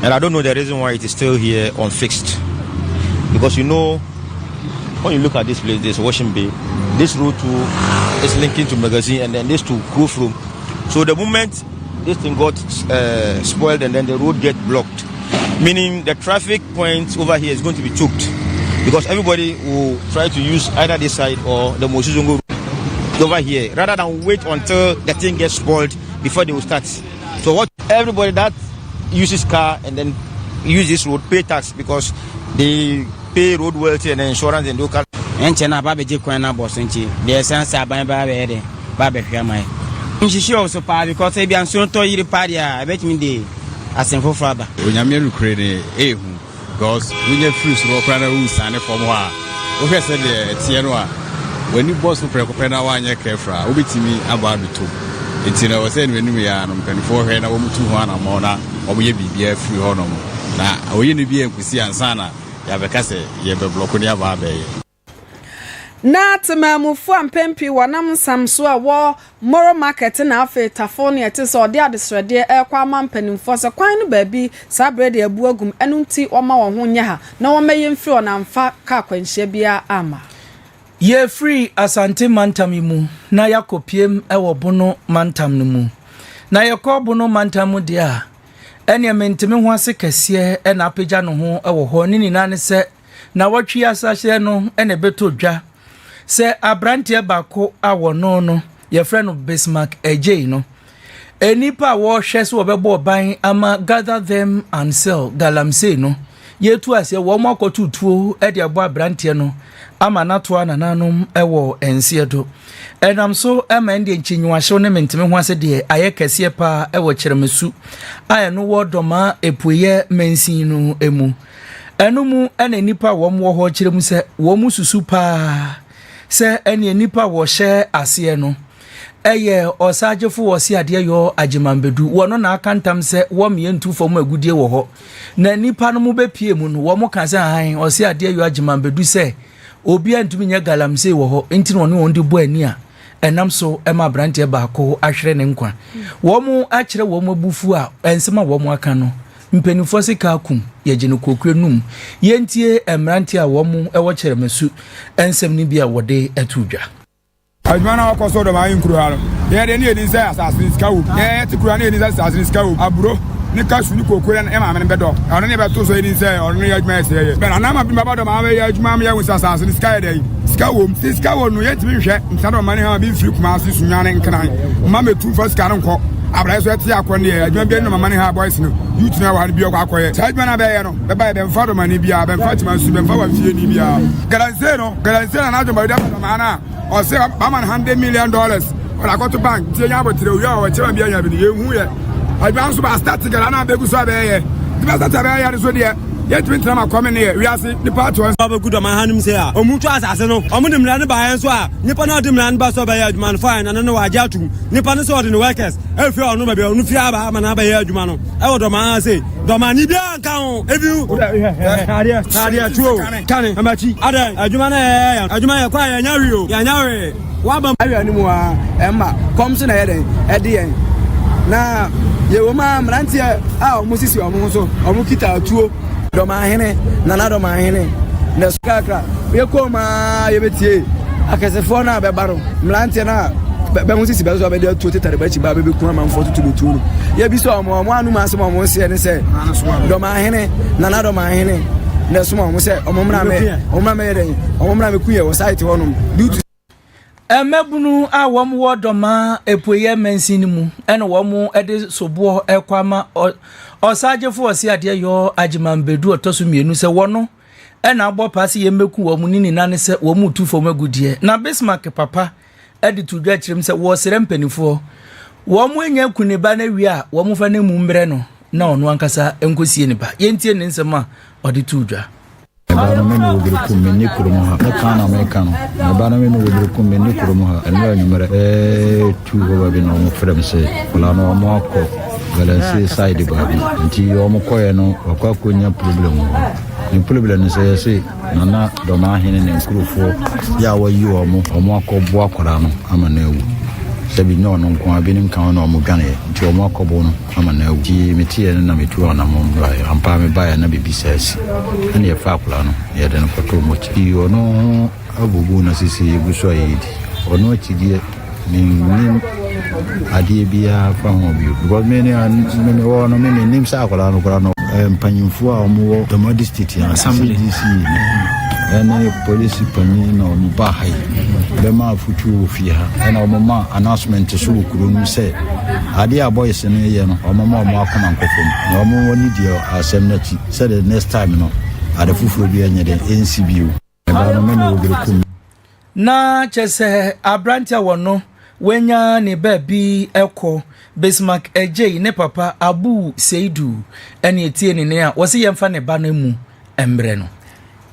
and I don't know the reason why it is still here unfixed. Because you know, when you look at this place, there's washing bay. This road to is linking to magazine, and then this to roof room. So the moment this thing got spoiled, and then the road get blocked, meaning the traffic point over here is going to be choked, because everybody will try to use either this side or the Mosuzongo over here, rather than wait until the thing gets spoiled before they will start. So what everybody that uses car and then use this road pay tax, because they pay road wealthy and insurance and local.
Enchena babe je kwana boss nchi the sense aban ba be de ba be hwamai nchichi also pa because e to yiri pa dia betimi de asenfo fraba
onyame rukure ne ehu because we get free so crana who stand from wa o fe say the tie no a when you boss for crana wa anya kefra obetimi aba beto enti na we say no enu ya no mpanifo hwe na wo mutu ho ana mo na wo ye bibia free ho no na oye ne bi enkusi ansa na ya be kase ye be block ne aba ba ye
na temamufu ampempi wanam samso a wo moro market na afa tafo ne ete so de adesrede ekwa amampanimfo se kwan no baabi sabrede abu agum enunti oma wo ho nya ha na wo meye mfiri ona mfa ka kwanhia bia ama
ye free asante mantam mu na yakopiem ewo bono mantam no mu na yakobono mantam de a ene mentime ho ase kese e na apagya no ho ewo ho ni nina ne se na watwi asahye no ene beto dwa se abrantie bako awono no ye friend of Bismarck AJ no enipa wo hwe se obebo ban ama gather them and sell galamse no ye tu ase wo makotu tuo e de abo abrantie no ama nato anananom ewo ense do enam so ema ndi nchinyuahye ne mentime ho ase de aye kese pa ewo kyeremesu aye no wo doma epuye mensin no emu enumu ene nipa wo mo ho kyeremu se wo mususu pa se ene nipa wo hye ase no eye osagefo wo si ade yo agimambedu wono na akantam se wo mientu fom agudie wo ho na nipa no mu bepie mu no wo mo kan se han osi ade yo agimambedu se obi antumi nya galamse wo ho enti no ne bo ani a enam so ema brantie baako ahwere ne nkwa wo mo akire wo mo bufu a ensema wo mo aka no mpenifo sika akum ye gene kokwe num yentie emrantie a wo mo ewo kyeremesu ensem ni bia wode atudwa
adwana akoso do ma yinkuru halo ye de ni say assassin skawu ye ti kura ni say assassin skawu aburo ni kasu ni kokwe na ema me bedo ono ni beto so ni say ono ni adwuma say ye na na ma bi baba do ma we adwuma me ye with assassin skawu dey skawu skawu no ye ti bi hwe nsado ma ni ha bi free Kumasi sunwane nkran ma metu first kan nko abra so eti akonde ye adwuma bi no ma ni ha boys no youth na wa bi akoye say adwuma na be ye no be ba be mfa do ma ni bia be mfa ti ma su be mfa wa fie ni bia garanse na adwuma bi da ma na Osei $100 million. When I go to bank, tie nya botire we o chema bia nya bi ye hu ye. Adwan so ba start gara na be gu so be ye. Ti ba start be ye so de ye twin trama come ne we ase the part one
ba good man hanum say a omutu asase no omudem na ba yan so a nipa na odem na ba so ba ye adwuma fine na no wa ja tum nipa no so de no workers e fi onu ba be onu fi aba ma na ba ye adwuma no e wo do man say do man ni bia nka ho e bi nadia tuo kane amachi ada adwuma na ye adwuma ye kwa ya nyawi o ya nyawi wa ba awi ani mu a emma kom so na ye den e de yen na ye wo ma mrantie a o musisi o mu so o mu kita tuo do ma hene na do ma hene na skakra ye ko ma ye betie akasefo na be baro mrantie na be musisi be so be de tuo tetare ba chi ba be ku ma mfo tutu betu no ye bi so o mo anu ma so mo se ne se do ma hene na do ma hene na so mo se o mo mra me ye den o mo mra me ku ye wo site honum
emebunu a wom wo doma epoye mensin mu ene wom ede sobo ekwama osagefo osi ade yo agimambedu otoso mienu se wono ena agbo pase yemeku wom nini nane se wom tufo magudie na Bismarck papa ede tudwa kirem se wo sere mpanifo wom enya kuniba na wi a wom fa na mu mbre no na ono ankasa enkosie nipa yentie ne nsema ode tudwa
Bana meno wodre kumeni kurumoha na kana Americano na bana meno wodre kumeni kurumoha enwa nyumere tu go ba no mo frem se wala no mo akọ galanse side ba bi nti o mo koye no akọ konya problem ni problem se nana do ma hene ne nkurufo ya wayi o mo akọ bo akọra no ama na ewu sebi no no nko abi ni kan no mo gane nti o mo akọ bo no ama na ewu ti metie na metu na mo ampa me ba ya na bibisasi ani e fa kula no ye de no foto mo chi ono abubu na sisi guso yidi ono chidie ni adi bia fa ho bi because me ne wono me nim sa kula no mpanyimfu a omo the modesty assembly dc ene police panyin na omo ba hai be ma futu fi ha ena omo ma announcement so kuru nu se adi a boys ne ye no omo ma omo akoma nkofom na omo woni die asem na chi said the next time no ada fufuro bi anya de ncbu ba no me no gere
na chese abrantia wono wenya ne baby eko Bismarck AJ ne papa Abu Seidu ene etie ne a wo se yemfa ne ba na mu embre no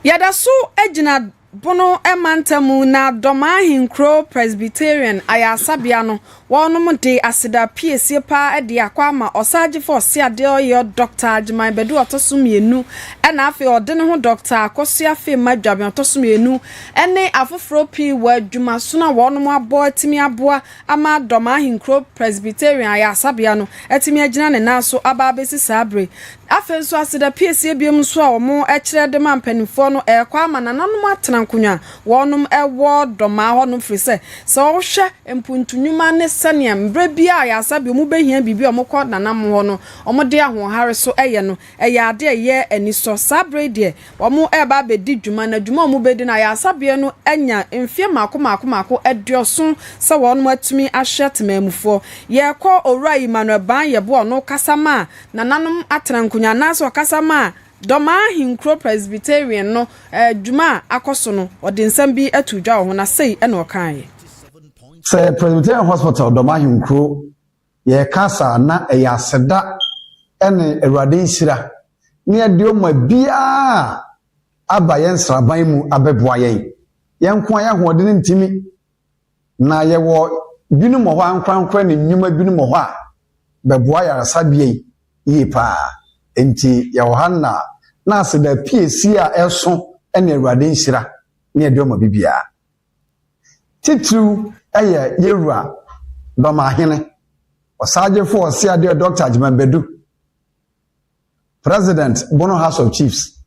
yada so ejina bono emantamu na Domahinkro Presbyterian ayasabia no wonom de asida piesie pa de akwama osaje for siade oyo Dr. Blvd otosumienu ena afi ode ne ho Dr. Akosua fe madwabe otosumienu ene afoforo pi wadwuma so na wonom abo atimi aboa ama Domahinkro Presbyterian ayasabia no atimi agina ne naso aba besi sabre afenso asida piesie biem so a omo ekire de mampanifo no ekwama na nanom atena nkunya wonum ewo doma honum frise so hwe empuntunyuma ne sania mbre bia ya sabi mu behia bibi omokọ nanam ho no omode ahohare so eye no eye ade eye aniso sabre de omo eba bedi dwuma na dwuma omo bedi na ya sabi no anya mfie mako edioso se wonum atumi ahye temamufo ye kọ owura Emmanuel ban ye bo no kasama nananum atena nkunya naso kasama Domahinkro Presbyterian no dwuma akoso no ode nsam bi atudwa ho na sei ena okan
Say Presbyterian Hospital Domahinkro ye kasa na eyaseda ene Awurade nsira ne adio ma bia aba yen sraban mu abeboa yen ko ya hoode ne ntimi na ye wo binu mo ho ankwankwa ne nyuma binu mo ho a beboa ya rasabie yi pa enti ya Yohana na aseda piesi a eso ene Awurade nsira ne adio ma bibia titru eye yewura Domahene osaje for Osei Dr. Blvd President Bono House of Chiefs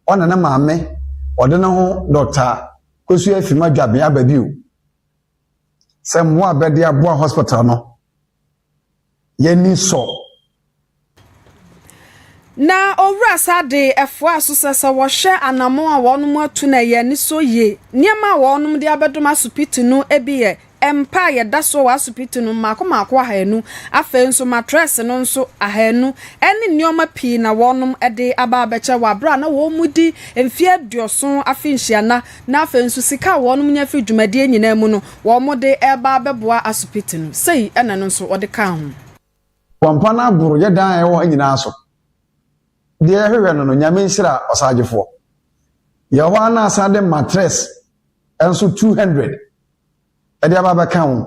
ona na maame ode ne ho Dr. Kosu afima dwabe ababiu se mo abede aboa hospital no yeni so
na owura sade efo asosesa wo hwe anamo a wonum atu na ye ni so ye niema wonum de abedom asupiti no ebiye empa ye daso wa asupiti no mako ahanu afenso mattress no nso ahanu eni nioma pi na wonum ede aba abeche wa bra na wo mudi emfie dioso afinhia na afenso sika wonum nya fi dwumade nyina mu no wo mode eba abeboa asupiti no sei ena no nso ode ka ho
wampana buru ye dan e wo nyina so de hwewe no nyame nsira osagefo Yohana asade mattress enso 200 ede ababa kan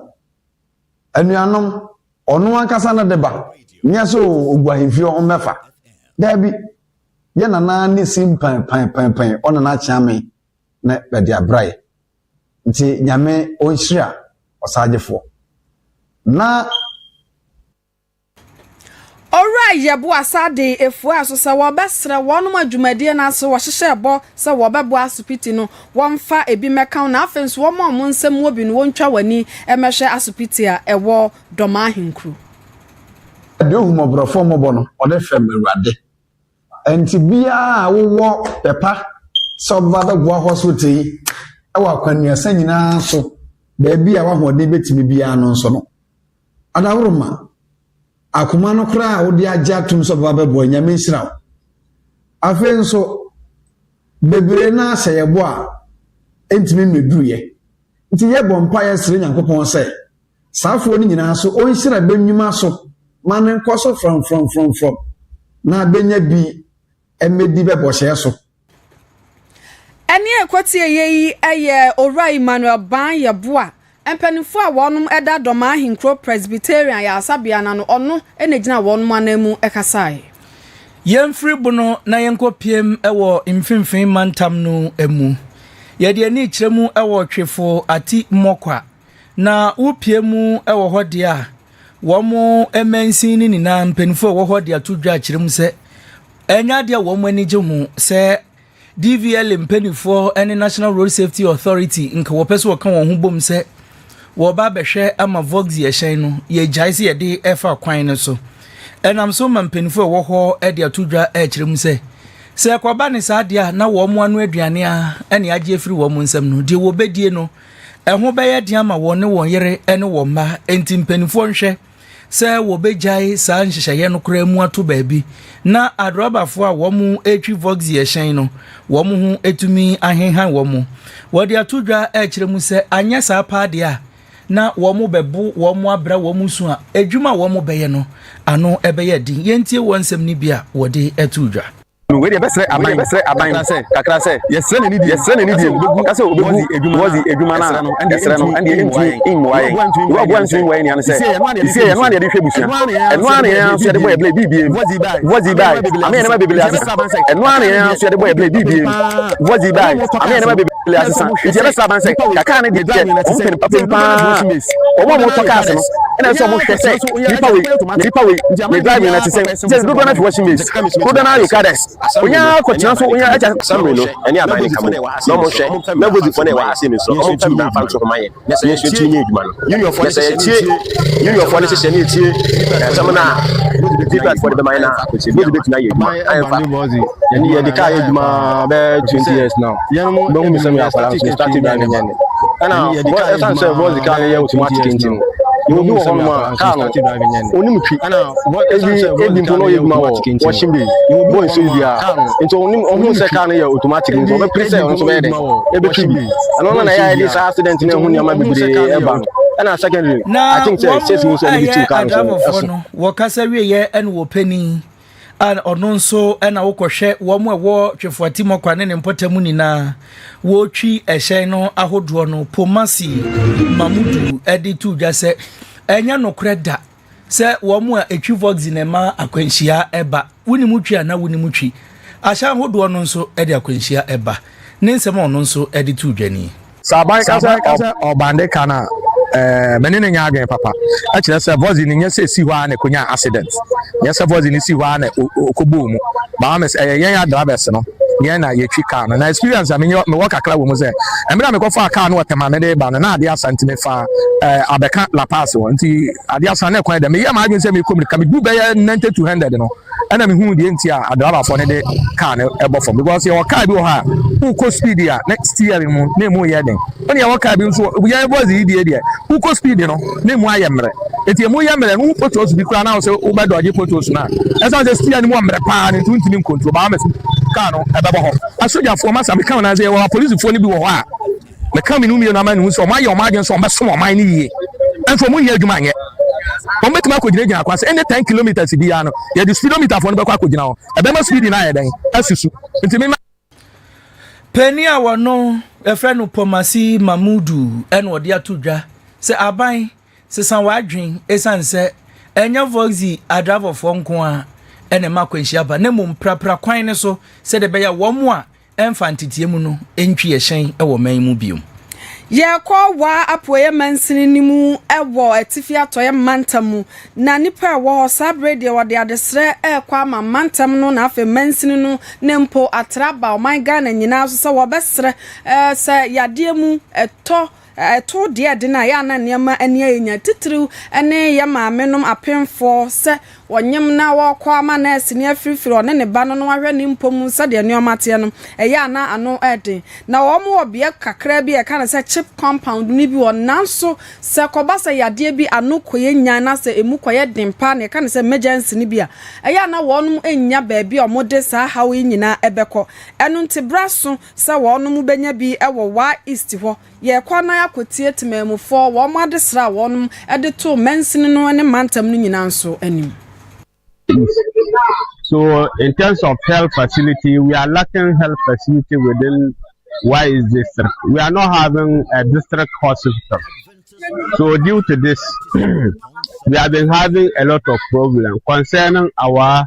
anuanom ono akasa na deba nya so ogwahemfio ho mefa dabi ye nana ne simpan pan ona na chiame na bede abrae nti nyame onhira osagefo na
Ora yebo asade efu aso se wo besre wonum adwumade na so wo hyehye ebo se wo bebo asupiti no wonfa ebi meka na afenso wo mo nsem wo bi no wontwa wani emehwe asupiti a ewo Domahinkro
de humobrofo mobo no ode fem Awurade enti bia wo pepa so baba bo hospital yi ewa akwanuasa nyina so ba bia wa hode betimi bia no nso no adawroma akuma no kra wodi agya tum so baba bo nyame nsira afenso bebre na sayebo a entimi meduye nti yebo mpa ya sire nyankopon se saafo ni nyina so onhira benwuma so mane nkoso from na benya bi emedi bebo hye so
eni ekwati eyi eye owura Emmanuel ban yeboa empanifo a wonum eda Domahinkro Presbyterian ya asabia na no ono enegina wonum anamu ekasai
yemfri bono na yenkopiem ewo mfimfin mantam no emu yede ani kiremu ewo twefo ati mmokwa na upiemu ewo hode a womo emansin ni na mpanifo ewo hode atudwa kiremu se enya de womo ani gye ho se DVL mpanifo ene National Road Safety Authority nka wopeso woka won ho bom se wo ba behwe ama vox ye hyen no ye jaise ye de efa kwan no so enam so mampanifo wo ho e de atudwa e kirem se kwaba ne saade a na wo mo anu aduane a ene agye afiri wo mo nsam no de wo bedie no eho be ye de ama wo ne won yere ene wo ma enti mpanifo nhwe se wo bejai sa nhyehyeye no kra mu ato baabi na adrobafo a wo mu etwi vox ye hyen no wo mu hu etumi ahenhan wo mu wo de atudwa e kirem se anya sa paade a na wo mu bebu wo mu abra wo mu su a edwuma wo mu beye no ano ebeye din yentie wonsem ni bia wo de atudwa
to we dey best aban kakra say yesre ne die kase obegu wozi edwuma na yesre no ande inmu waye wo bo antu waye ni an say ise no ande de hwe busua eno ane yan so de boy blade bibie wozi bai ame ne ma bibili asesa eno ane yan so de boy blade bibie wozi bai ame ne ma bibili asesa ije be saban say kaka ne de je o pen papa o mo to ka no ena so mo hwe say nipa we me drive na say just do na washing machine do na you kades onya ko tina so onya acha samu no eni abani kam no mo hwe na wozi fo na wa ase ni so o pen na fa so maye na say so tie nyeduma no union for say say ni tie samana feedback for the miner wozi bet na yeduma afa yani ye de ka yeduma be 20 years now no me say me akwala so started driving yani ana what I say wozi ka ye automatic engine you do one more car onim twi ana ebi mpono yeduma washing bay boy so bia into onim ohun say car ye automatic engine be press on so be de ebe twi ana na ya this accident na hu nyama bibire eba ana secondary I think say me so be two cars
no wo kasa wie ye en wo pani and ono nso na wo kwohwe wo mo ewo twefoti mokwa ne mpotamu nina wo twi ehyen no ahodo no pomasi mamudu editu dwase enya no kreda se wo mo etwi vox na ma akwanhia eba woni mutwi ana woni mutwi ahya ahodo no nso edi akwanhia eba ne nsem ono nso editu dwani
saban kasa obande kana menene nya agen papa a kire se vozi ni nya se si hwa na konya accident nya se vozi ni si hwa na okobo mu ba ma se yen ya drivers no yen na ye twi car na experience am me work akra wo mu se emira me ko fa car no otema ne de ba na ade asante me fa abeka la pass won nti ade asante na kwan de me ye ma agen se me communicate me du be 90 to 100 no ana me hu de nti a driver for ne de car ne ebo for because your car bi wo ha who ko speed ya next year mu na mu ye den oni ya car bi nso ye vozi die who ko speed no na mu ayemre eti mu yemre no photos bi kura na so wo be doje photos na esa se steer ni mu amre pa ni tuntini control ba ma car no ebe ho asoja fo ma sa me kan na ze wo police fo ni bi wo ho a me kan mi no mi na ma nu so ma ye o ma gen so be so o ma ni yie enfo mu ye adwuma nye o metima akogina kwase any 10 kilometers bi ya no ye the speedometer fo no be kwa akogina ho ebe ma speed na ye den asusu nti me
Penny awono efrenu pomasi mamudu en wode atodwa se aban se san wadwen esan se enya voxi adravo fo nko a ene makwanhia ba ne mum prapra kwan ne so se de be ya wo mo a emfantitie mu no entwi ye hyen e wo man mu biom
ye kwa wa apoye mansini nimu ewo etifi atoye mantamu na nipa wo sabrede wo de adesre kwa ma mantam no na afa mansini no nempo atraba o my Ghana nyina so se wo besre se yade mu eto de na ya na niam ani anya titiriu ene ya ma menom apemfo se wonyem na wo kwa ma na asini afirifiri one ne ba no no ahwe ne mpom se de neomate no eya na ano eden na wo mo obia kakra bi e kana se chip compound ni bi won nanso se kobasa yade bi ano koye nya na se emu koye dempa ne kana se emergency ni bi a eya na wonum enya ba bi o mode sa hawo nyina ebekọ enu ntibraso se wonum benya bi ewo wa east ho ye kwa na yakotie temamufo wo mo adesra wonum ede to mensin no ne mantam no nyina nso anim.
So in terms of health facility, we are lacking health facility within Wise district. We are not having a district hospital. So due to this, we have been having a lot of problems concerning our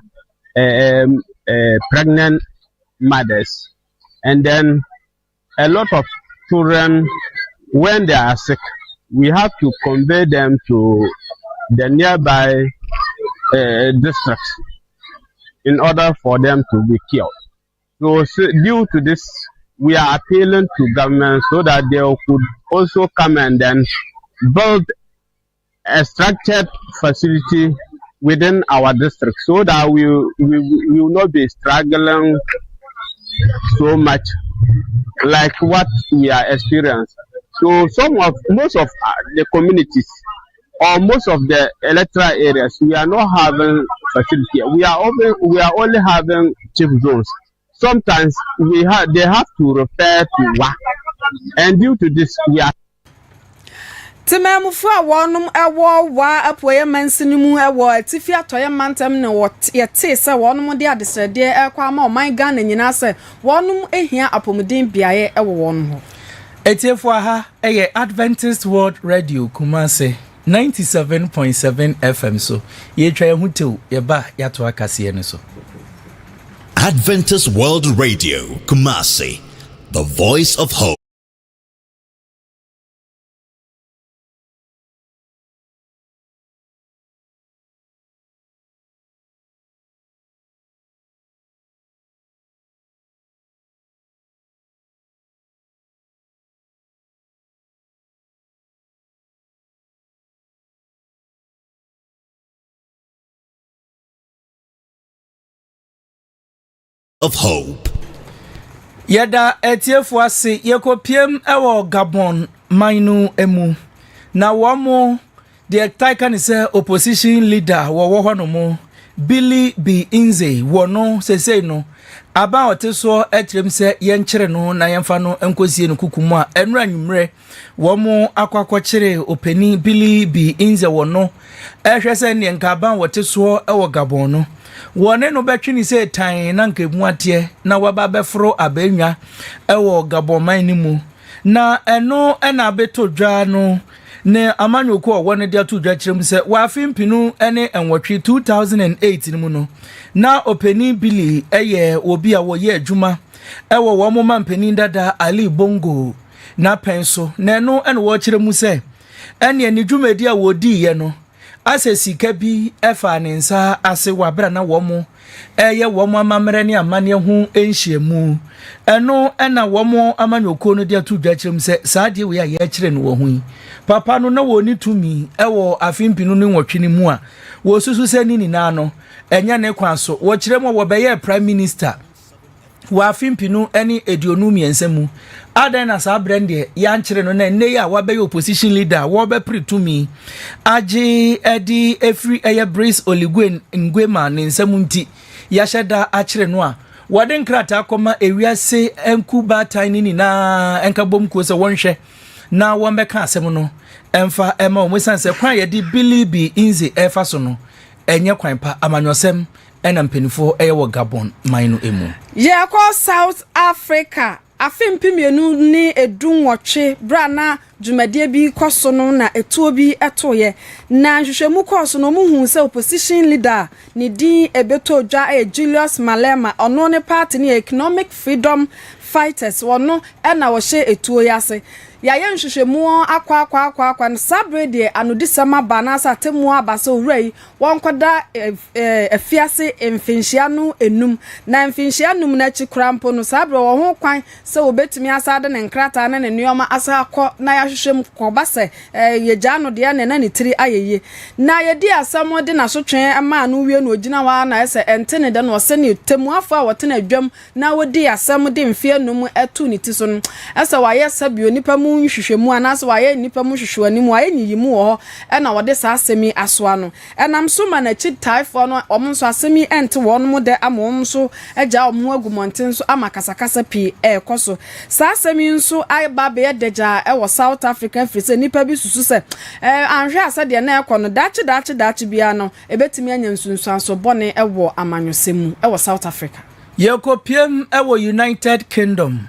pregnant mothers. And then a lot of children, when they are sick, we have to convey them to the nearby districts in order for them to be cured. So due to this, we are appealing to government so that they could also come and then build a structured facility within our district so that we will not be struggling so much like what we are experiencing. So most of the communities or most of the electoral areas, we are not having facility. We are only having chief zones. Sometimes they have to refer to WA, and due to this, we are.
Timamufu a wɔnom ɛwɔ wa apoye mansini mu ɛwɔ atifi atoye mantem ne wɔte yɛte sɛ wɔnom de adesrɛdeɛ ɛkɔ ama ɔman Ghana nyina sɛ wɔnom ehia apomuden biaye ɛwɔ wɔnom ho.
Etiefo aha ɛyɛ Adventist World Radio Kumasi 97.7 FM so yɛtwa yɛ hutew yɛba yɛato akaseɛ no so.
Adventist World Radio Kumasi, the voice of hope. Of hope.
Yeda etiefo ase yekopiem ewo Gabon mainu emu na womo de taika ni se opposition leader wo ho no mo Blvd Inze wono sesei no aba oteso etrem se yenkyere no na yemfa no enkosie no kukumu a enura nwumre womo akwakokyere opani Blvd Inze wono ehwese ne nkaba woteso ewo Gabon no wone no betwini se tan na nkemu ate na waba befro abenwa ewo Gabon man ni mu na eno na beto dwa no ne amanyoku wone de ato dwa kyerem se wa afimpinu ene enwotwe 2008 ni mu no na openi Billy eye obi a woye adwuma ewo wo mo mampani dada Ali Bongo na penso na eno ene wo kyerem se ene ni dwumadi a wodi ye no asesika bi efa ne nsa ase wabra na womo eye womo amamre ne amane hu enhyiemu eno ena womo amanyoko no de atudwa kyerem se saade we ya ye kyere no wo hu papa no na woni tumi ewo afimpinu ne nwotwe ne mu a wo susu se ni na no enya ne kwan so wo kyerem wo be prime minister wa afimpinu eni eduonu miensemu adan na sa brande ya nkyere no na ne ya wa be opposition leader wo be pretumi agi edi efri eye Brace Oligwen Ngwema ne nsemu nti ya hyeda a kyere no a wode nkrata akoma ewiase enkuba tiny ni na enkabom ko se wonhwe na wo mbeka asem no emfa ema o musanse kwan ye di Blvd Inze efa so no enye kwan pa amanyosem ena mpenifo eye wo Gabon mainu emu
ye ko South Africa afimpimienu ni edunwotwe brana dwumadie bi koso no na etuo bi etoye na hwehwemu koso no muhu se opposition leader ni din ebeto dwa Julius Malema ono ne party ni Economic Freedom Fighters wono na wo hye etuo yase ya ye nhwehwemu akwa sabrede anodisema banasa temu abasa owrai wonkoda efiase emfinhyianu enum na emfinhyianum na chikrampo no sabre wo ho kwan se obetimi asade ne nkrata na ne nioma asa akọ na ya hwehwem kobase ye jano de na ne tiri ayeye na ye di asamo de na sotwen ama no wie no ogina wa na ese entene de no se ne temu afọ a wote na adwam na wodi asamo de mfianum etu ne ti so no ese wa ye sabio nipa nhwehwemu anaso waye nipa mu hwehwani mu waye nyiyimu ho na wode sa asemi asoa no enam so ma na chi taifo no omso asemi ente wonmo de amom so agya omo agumonten so amakasakasa pi ekoso sa asemi nso aiba be deja wo South Africa frise nipa bi susu se anhwe asade na ekono dachi bia no ebetimi anya nsunsuan so bone wo amanyosemu wo South Africa
yekopiem wo United Kingdom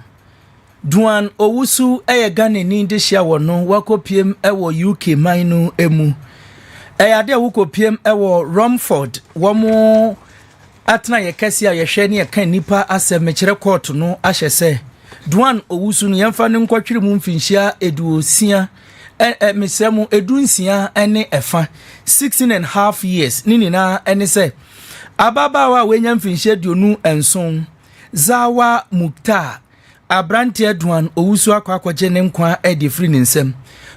Duan owusu eye Ghana ni ndehia wono wakopiem ewo UK mainu emu ade awukopiem ewo Romford womo atna yekesi a yehwe ne yekan nipa asemekere court no ahyese Duan owusu no yemfa ne nkwatwire mu mfinhia eduosia mesemu edunsia ene efa 16.5 years ninina ene se ababawa wenya mfinhia duonu enson Zawa Mukta Abrante Duan owusu akwakoje ne nkwa edi free nsem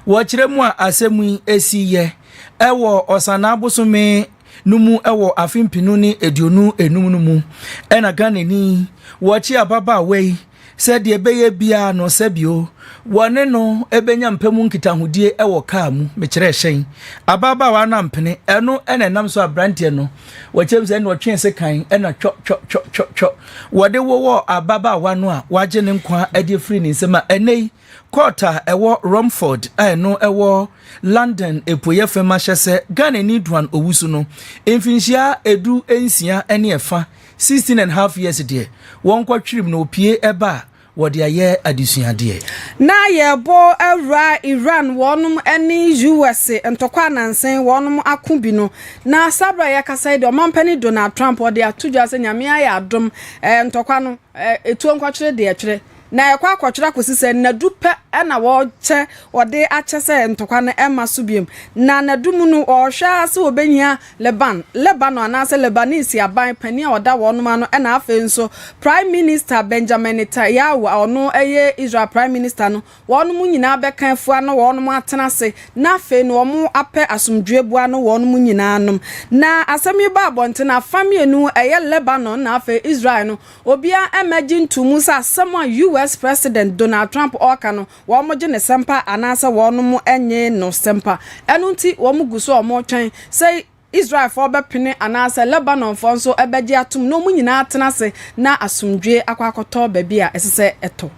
wo kiremu a asemu esiye ewo osana abosome numu ewo afimpinu ni eduonu enum numu ena Ghana ni wo chi ababa wei said ye beye bia no sebio wone no ebenya mpemu nkitahudie ewo kaa mu mekere hyen ababa wa na mpene eno enenam so abrante no wachem se no twen se kan ena cho wode wo ababa wa no a waje ne nkwa ade free ni nsema enei quarter ewo Romford eno ewo London epoye fema hyese Ghana ni duan owusu no emfinhia edu ensia ene efa 16.5 years de won kwatwirim no opie eba wode aye adesuade
na yebo Awr Iran wonum eni US entokwa nansen wonum akobi no na sabra yakasa de omampani Donald Trump wode atudwa se nyame aye adom entokwa no etuo nkwatwere de atwere na ekwa akwatwere akosise na dupe na wo che wode achese ntokwa na ema subiem na nadum no ohwa se obenya Lebanon anase Lebanese aban pani oda wonum ano na afa nso Prime Minister Benjamin Netanyahu ono eye Israel Prime Minister no wonum nyina bekan fua no wonum atenase na afa no omo apɛ asomdwebua no wonum nyina anom na asemi ba bonte na famienu eye Lebanon na afa Israel no obia emerging to musa sama US President Donald Trump okano womoje ne sempa anasa wonum enye no sempa enunti womuguso omotwen say Israel for bepene anasa Lebanon for nso ebeje atum no munyina atenase na asomdwe akwakoto baby a esese eto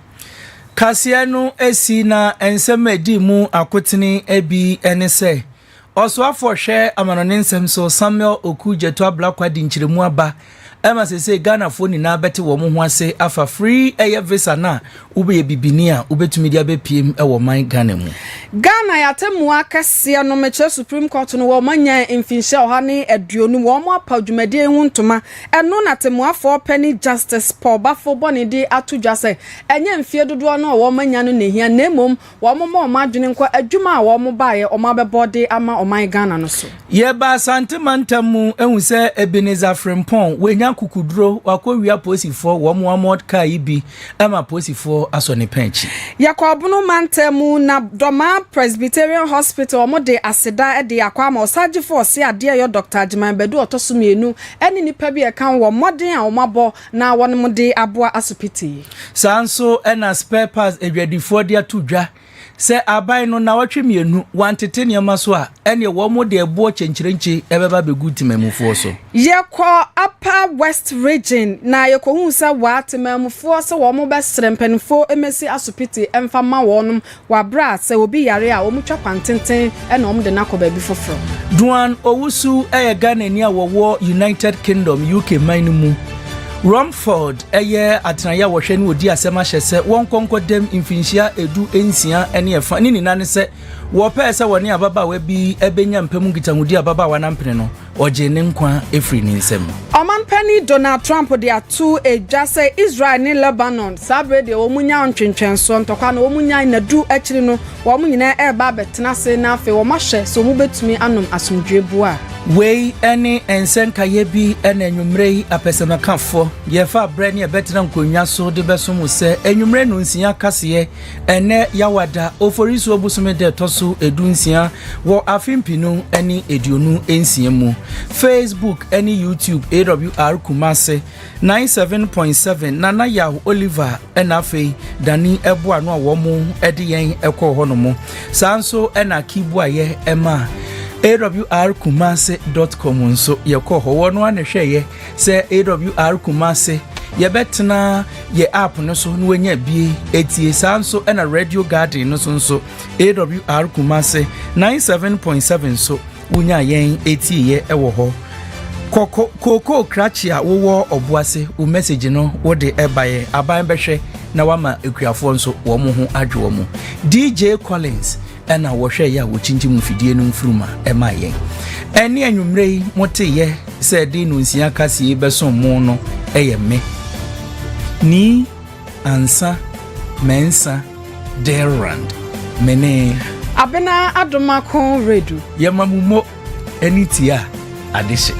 kasia no esi na ensem edi mu akotene ebi ene se oso afohwe amanone nsem so Samuel Okujeto ablakwa nchiremu aba ema sese Ghana fo ni na bete wo mo ho ase afa free eye visa na ube bibini a ubetumi dia bepiem ewo man Ghana mu
Ghana yatemu akase no meche Supreme Court no wo manya emfinhye ohane aduonu wo mo apadwumade hu ntoma eno na temuafo penny justice Paul Bafo bonidi atudwa se enye mfie dodo no wo manya no nehia nemom wo mo madwene nkwa adwuma a wo mo baaye o mabebode ama oman Ghana no so
ye ba santimantamu ehu se Ebenezer Frimpong wenya kukudro wakowia posifo wo mo amod kai bi ama posifo asone penchi
Yakobuno mantemu na Doma Presbyterian Hospital omode aseda de akwama osaje force ade yo Dr. Jimanbedu otosumienu eni nipa bi e kan wo modern a omabo na wonmo de aboa asopiti
sanso ena spare parts edwadifo de atudwa se abai no na watwemienu wantete niam so a ene wo mo de ebo chenchirenchi ebeba begu timamufo so
yekọ Upper West Region na yekohu se watemamufo se wo mo besrempenfo emesi asopiti emfama wonum wabra se obi yare a wo mutwa kwantenten ena om de nakoba bi foforo
duan owusu eye Ghana ni a wo United Kingdom UK man mu Romford eye atenaya wo hwe ni odi asema hyese won konkodem infinhia edu ensia ene efa ni nina ne se wo pese woni ababa we bi ebenya mpemu ngitahudi ababa wa nampene no oje ne nkwa efri ni nsem
Omanpani Donald Trump de atu ejase Israel ni Lebanon sabre de omunya ntwentwenso ntokwa na omunya na du akiri no wo munyina eba betenase na afi wo mahye so mu betumi anom asomdwebua
wei ene ensenka ye bi ene enwumrei apesema kanfo ye fa brani e betena nkonwa so de besom se enwumre no nsia kase ene yawada oforiso obusume de toso edunsia wo afimpinu ene eduonu ensia mu Facebook ene YouTube Awr Kumasi 97.7 Nana Yahu Oliver ena fei Dani Eboa no wo mu ede yen ekọ honomo sanso ena kibua ye ema awrkumasi.com nso yekọ ho no anehweye se Awr Kumasi ye betena ye app no so no anya bie etie sanso ena Radio Garden no so nso Awr Kumasi 97.7 so unya yen etie ye ewo ho koko krachia wo obuase o message no wo de ebaye aban behwe na wama ekuafo nso wo mo ho adwo mo DJ Collins ena wo hwe ya wo chinchi mu fidie no mfuruma ema yen eni anwumrei mote ye se de no nsia kase beso mo no eye me ni ansa mensa derand mene
abena adomako redu
yemamumo enitia adise